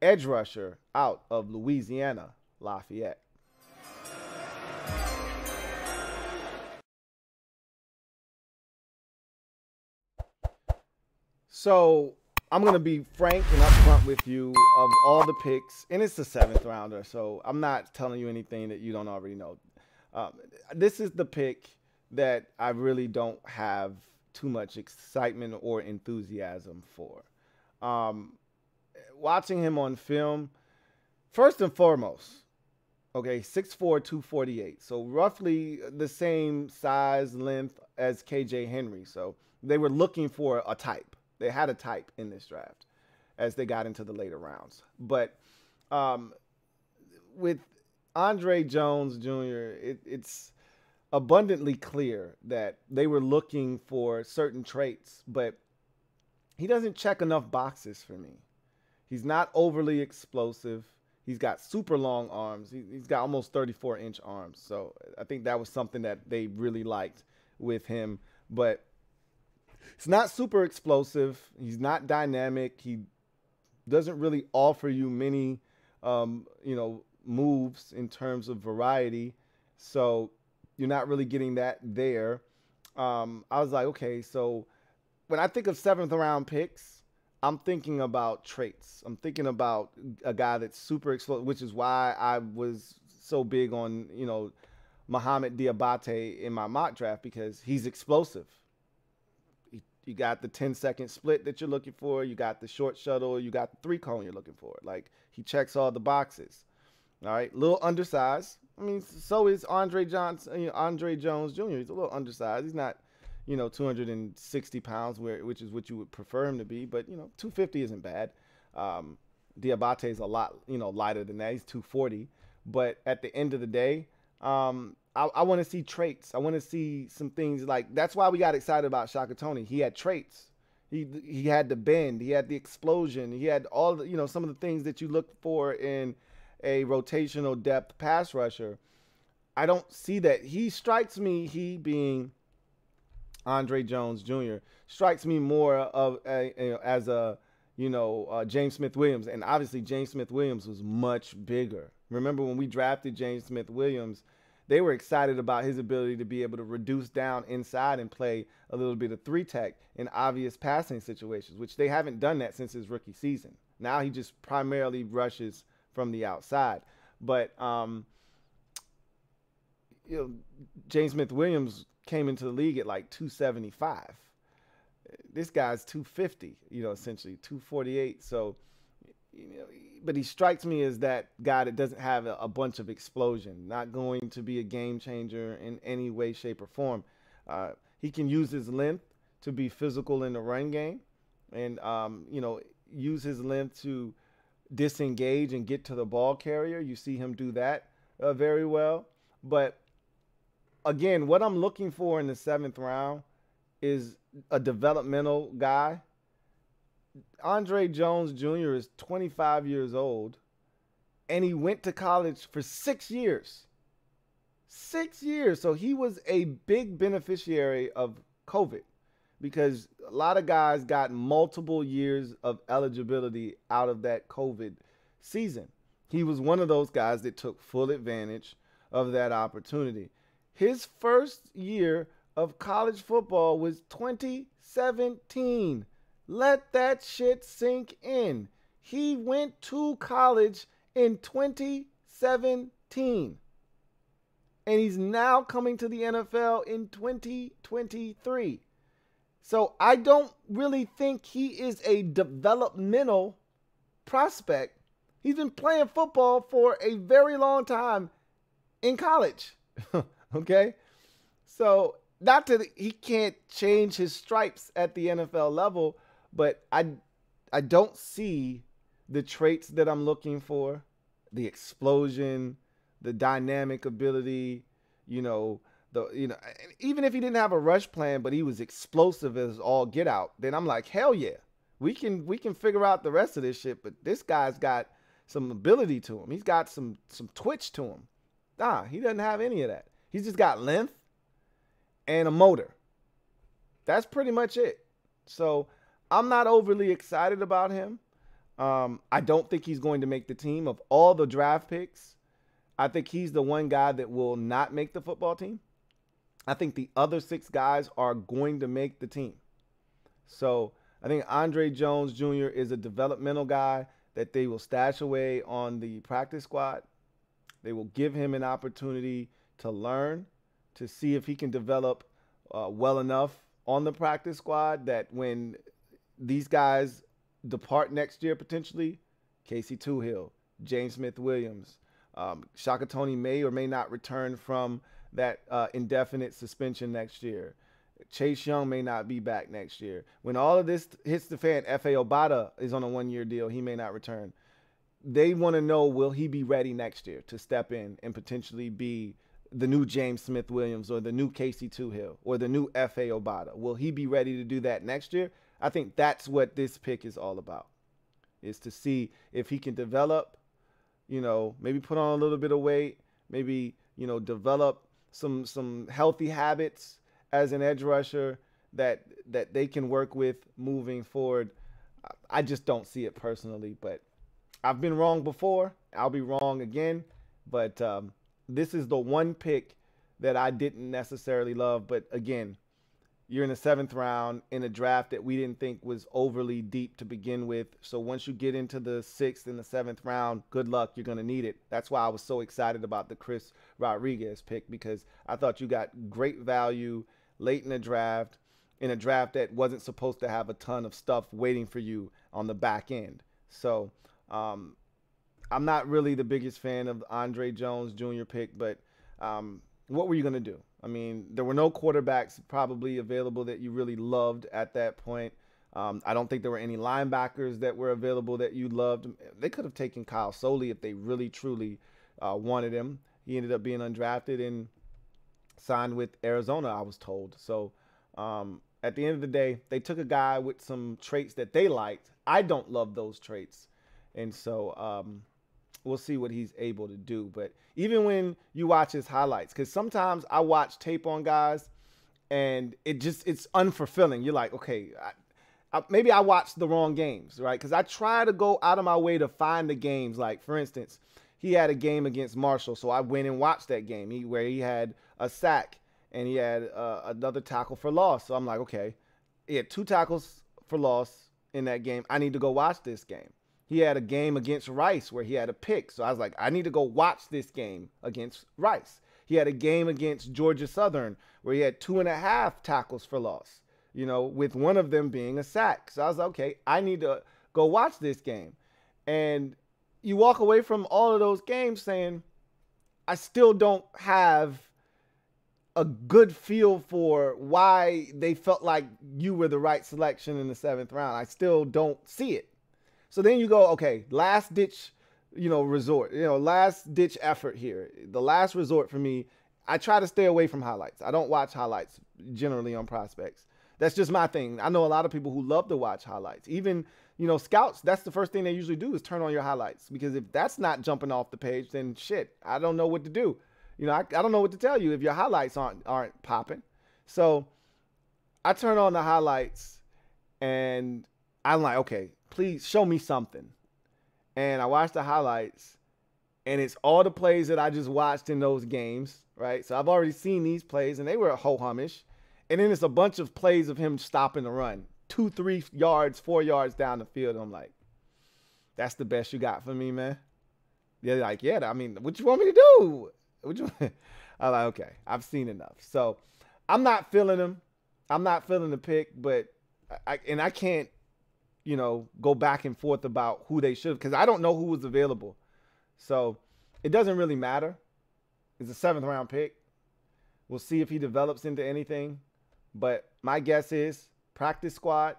edge rusher out of Louisiana Lafayette. So I'm going to be frank and upfront with you of all the picks, and it's the 7th rounder, so I'm not telling you anything that you don't already know. This is the pick that I really don't have too much excitement or enthusiasm for. Watching him on film, first and foremost, okay, 6'4", 248. So roughly the same size, length as KJ Henry. So they were looking for a type. They had a type in this draft as they got into the later rounds. But with Andre Jones Jr., it's abundantly clear that they were looking for certain traits, but he doesn't check enough boxes for me. He's not overly explosive. He's got super long arms. He's got almost 34-inch arms. So I think that was something that they really liked with him. But it's not super explosive. He's not dynamic. He doesn't really offer you many, moves in terms of variety. So you're not really getting that there. I was like, okay, so when I think of 7th round picks, I'm thinking about traits. I'm thinking about a guy that's super explosive, which is why I was so big on, Mohamed Diabate in my mock draft, because he's explosive. You got the 10-second split that you're looking for. You got the short shuttle. You got the 3-cone you're looking for. Like, he checks all the boxes. All right, a little undersized. I mean, so is Andre Jones Jr. He's a little undersized. He's not, 260 pounds, which is what you would prefer him to be. But, 250 isn't bad. Diabate is a lot, lighter than that. He's 240. But at the end of the day, I want to see traits. I want to see some things like, that's why we got excited about Shaka Toney. He had traits. He had the bend. He had the explosion. He had all the, some of the things that you look for in a rotational depth pass rusher. I don't see that. He strikes me, he being Andre Jones Jr., strikes me more of as a James Smith-Williams. And obviously James Smith-Williams was much bigger. Remember when we drafted James Smith-Williams, they were excited about his ability to be able to reduce down inside and play a little bit of 3-tech in obvious passing situations, which they haven't done that since his rookie season. Now he just primarily rushes from the outside. But James Smith-Williams came into the league at like 275. This guy's 250, essentially 248. So, but he strikes me as that guy that doesn't have a bunch of explosion, not going to be a game changer in any way, shape, or form. He can use his length to be physical in the run game, and use his length to disengage and get to the ball carrier. You see him do that very well. But again, what I'm looking for in the 7th round is a developmental guy. Andre Jones Jr. is 25 years old, and he went to college for 6 years. 6 years. So he was a big beneficiary of COVID because a lot of guys got multiple years of eligibility out of that COVID season. He was one of those guys that took full advantage of that opportunity. His first year of college football was 2017. Let that shit sink in. He went to college in 2017. And he's now coming to the NFL in 2023. So I don't really think he is a developmental prospect. He's been playing football for a very long time in college. Okay? So not that he can't change his stripes at the NFL level, but I don't see the traits that I'm looking for, the explosion, the dynamic ability, even if he didn't have a rush plan, but he was explosive as all get out, then I'm like, hell yeah, we can figure out the rest of this shit. But this guy's got some ability to him. He's got some twitch to him. Nah, he doesn't have any of that. He's just got length and a motor. That's pretty much it. So I'm not overly excited about him. I don't think he's going to make the team. Of all the draft picks, I think he's the one guy that will not make the football team. I think the other 6 guys are going to make the team. So I think Andre Jones Jr. is a developmental guy that they will stash away on the practice squad. They will give him an opportunity to learn, to see if he can develop well enough on the practice squad that when these guys depart next year potentially, Casey Toohill, James Smith-Williams, Shaka Toney may or may not return from that indefinite suspension next year. Chase Young may not be back next year. When all of this hits the fan, F.A. Obata is on a 1-year deal. He may not return. They want to know, will he be ready next year to step in and potentially be the new James Smith-Williams or the new Casey Toohill or the new F.A. Obata? Will he be ready to do that next year? I think that's what this pick is all about, is to see if he can develop, maybe put on a little bit of weight, maybe, develop some healthy habits as an edge rusher that they can work with moving forward. I just don't see it personally, but I've been wrong before. I'll be wrong again, but this is the one pick that I didn't necessarily love. But again, you're in the 7th round in a draft that we didn't think was overly deep to begin with. So once you get into the 6th and the 7th round, good luck. You're going to need it. That's why I was so excited about the Chris Rodriguez pick, because I thought you got great value late in a draft that wasn't supposed to have a ton of stuff waiting for you on the back end. So I'm not really the biggest fan of Andre Jones Jr. pick, but what were you going to do? I mean, there were no quarterbacks probably available that you really loved at that point. I don't think there were any linebackers that were available that you loved. They could have taken Kyle Soley if they really, truly wanted him. He ended up being undrafted and signed with Arizona, I was told. So at the end of the day, they took a guy with some traits that they liked. I don't love those traits. And so we'll see what he's able to do. But even when you watch his highlights, because sometimes I watch tape on guys and it's unfulfilling. You're like, okay, maybe I watched the wrong games, right? Because I try to go out of my way to find the games. Like, for instance, he had a game against Marshall, so I went and watched that game where he had a sack and he had another tackle for loss. So I'm like, okay, he had 2 tackles for loss in that game. I need to go watch this game. He had a game against Rice where he had a pick. So I was like, I need to go watch this game against Rice. He had a game against Georgia Southern where he had 2.5 tackles for loss, with one of them being a sack. So I was like, okay, I need to go watch this game. And you walk away from all of those games saying, I still don't have a good feel for why they felt like you were the right selection in the 7th round. I still don't see it. So then you go, okay, last ditch, resort, last ditch effort here. The last resort for me, I try to stay away from highlights. I don't watch highlights generally on prospects. That's just my thing. I know a lot of people who love to watch highlights. Even, scouts, that's the first thing they usually do is turn on your highlights. Because if that's not jumping off the page, then shit, I don't know what to do. I don't know what to tell you if your highlights aren't popping. So I turn on the highlights and I'm like, okay, please show me something. And I watch the highlights and it's all the plays that I just watched in those games, right? So I've already seen these plays and they were ho-humish. And then it's a bunch of plays of him stopping the run, 2, 3 yards, 4 yards down the field. And I'm like, that's the best you got for me, man. They're like, yeah, I mean, what you want me to do? I'm like, okay, I've seen enough. So I'm not feeling him. I'm not feeling the pick, but I can't, go back and forth about who they should, because I don't know who was available. So it doesn't really matter. It's a 7th round pick. We'll see if he develops into anything. But my guess is practice squad.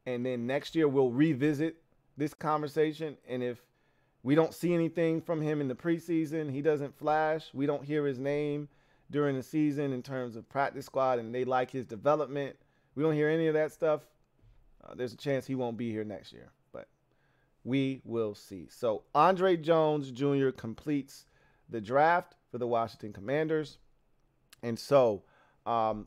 And then next year we'll revisit this conversation. And if we don't see anything from him in the preseason, he doesn't flash, we don't hear his name during the season in terms of practice squad, and they like his development, we don't hear any of that stuff, there's a chance he won't be here next year. But we will see. So Andre Jones Jr. completes the draft for the Washington Commanders. And so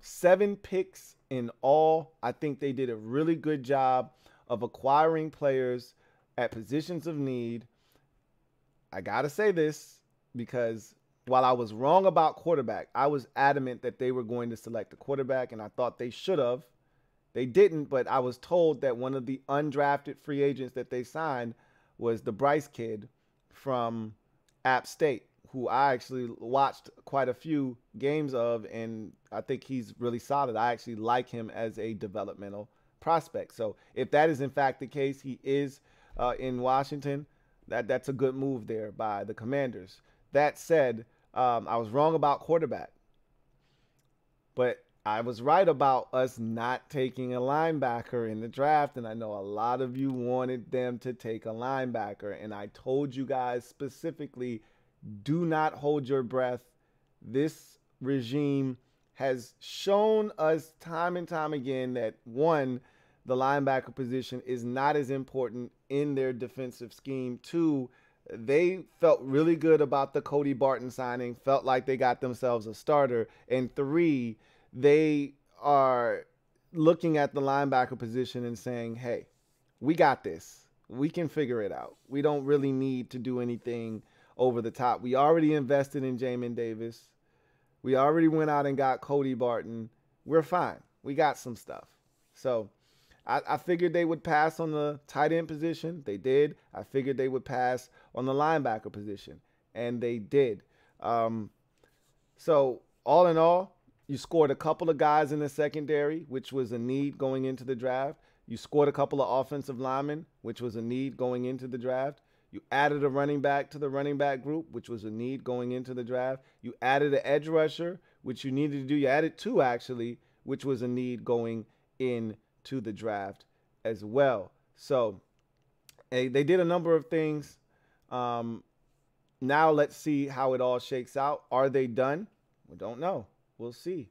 7 picks in all. I think they did a really good job of acquiring players at positions of need. I got to say this because while I was wrong about quarterback, I was adamant that they were going to select a quarterback, and I thought they should have. They didn't, but I was told that one of the undrafted free agents that they signed was the Bryce kid from App State, who I actually watched quite a few games of, and I think he's really solid. I actually like him as a developmental prospect. So if that is in fact the case, he is in Washington. That's a good move there by the Commanders. That said, I was wrong about quarterback, but I was right about us not taking a linebacker in the draft, and I know a lot of you wanted them to take a linebacker, and I told you guys specifically, do not hold your breath. This regime has shown us time and time again that, one, the linebacker position is not as important in their defensive scheme. 2, they felt really good about the Cody Barton signing, felt like they got themselves a starter. And 3, they are looking at the linebacker position and saying, hey, we got this. We can figure it out. We don't really need to do anything over the top. We already invested in Jamin Davis. We already went out and got Cody Barton. We're fine. We got some stuff. So I figured they would pass on the tight end position. They did. I figured they would pass on the linebacker position, and they did. So all in all, you scored a couple of guys in the secondary, which was a need going into the draft. You scored a couple of offensive linemen, which was a need going into the draft. You added a running back to the running back group, which was a need going into the draft. You added an edge rusher, which you needed to do. You added 2, actually, which was a need going into the draft as well. So they did a number of things. Now let's see how it all shakes out. Are they done? We don't know. We'll see.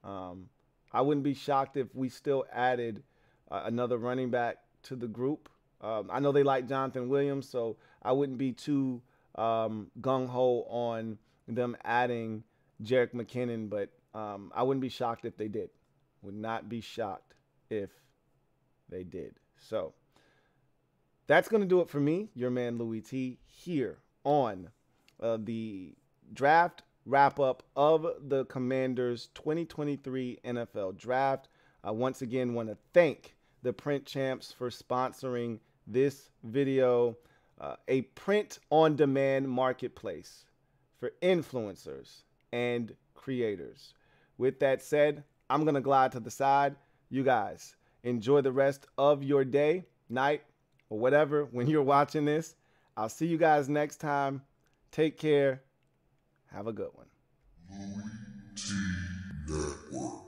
I wouldn't be shocked if we still added another running back to the group. I know they like Jonathan Williams, so I wouldn't be too gung-ho on them adding Jerick McKinnon, but I wouldn't be shocked if they did. Would not be shocked if they did. So that's going to do it for me, your man Louie T, here on the draft wrap-up of the Commanders 2023 NFL Draft. I once again want to thank the Print Champs for sponsoring this video, a print-on-demand marketplace for influencers and creators. With that said, I'm going to glide to the side. You guys, enjoy the rest of your day, night, or whatever when you're watching this. I'll see you guys next time. Take care. Have a good one. LouieTeeNetwork.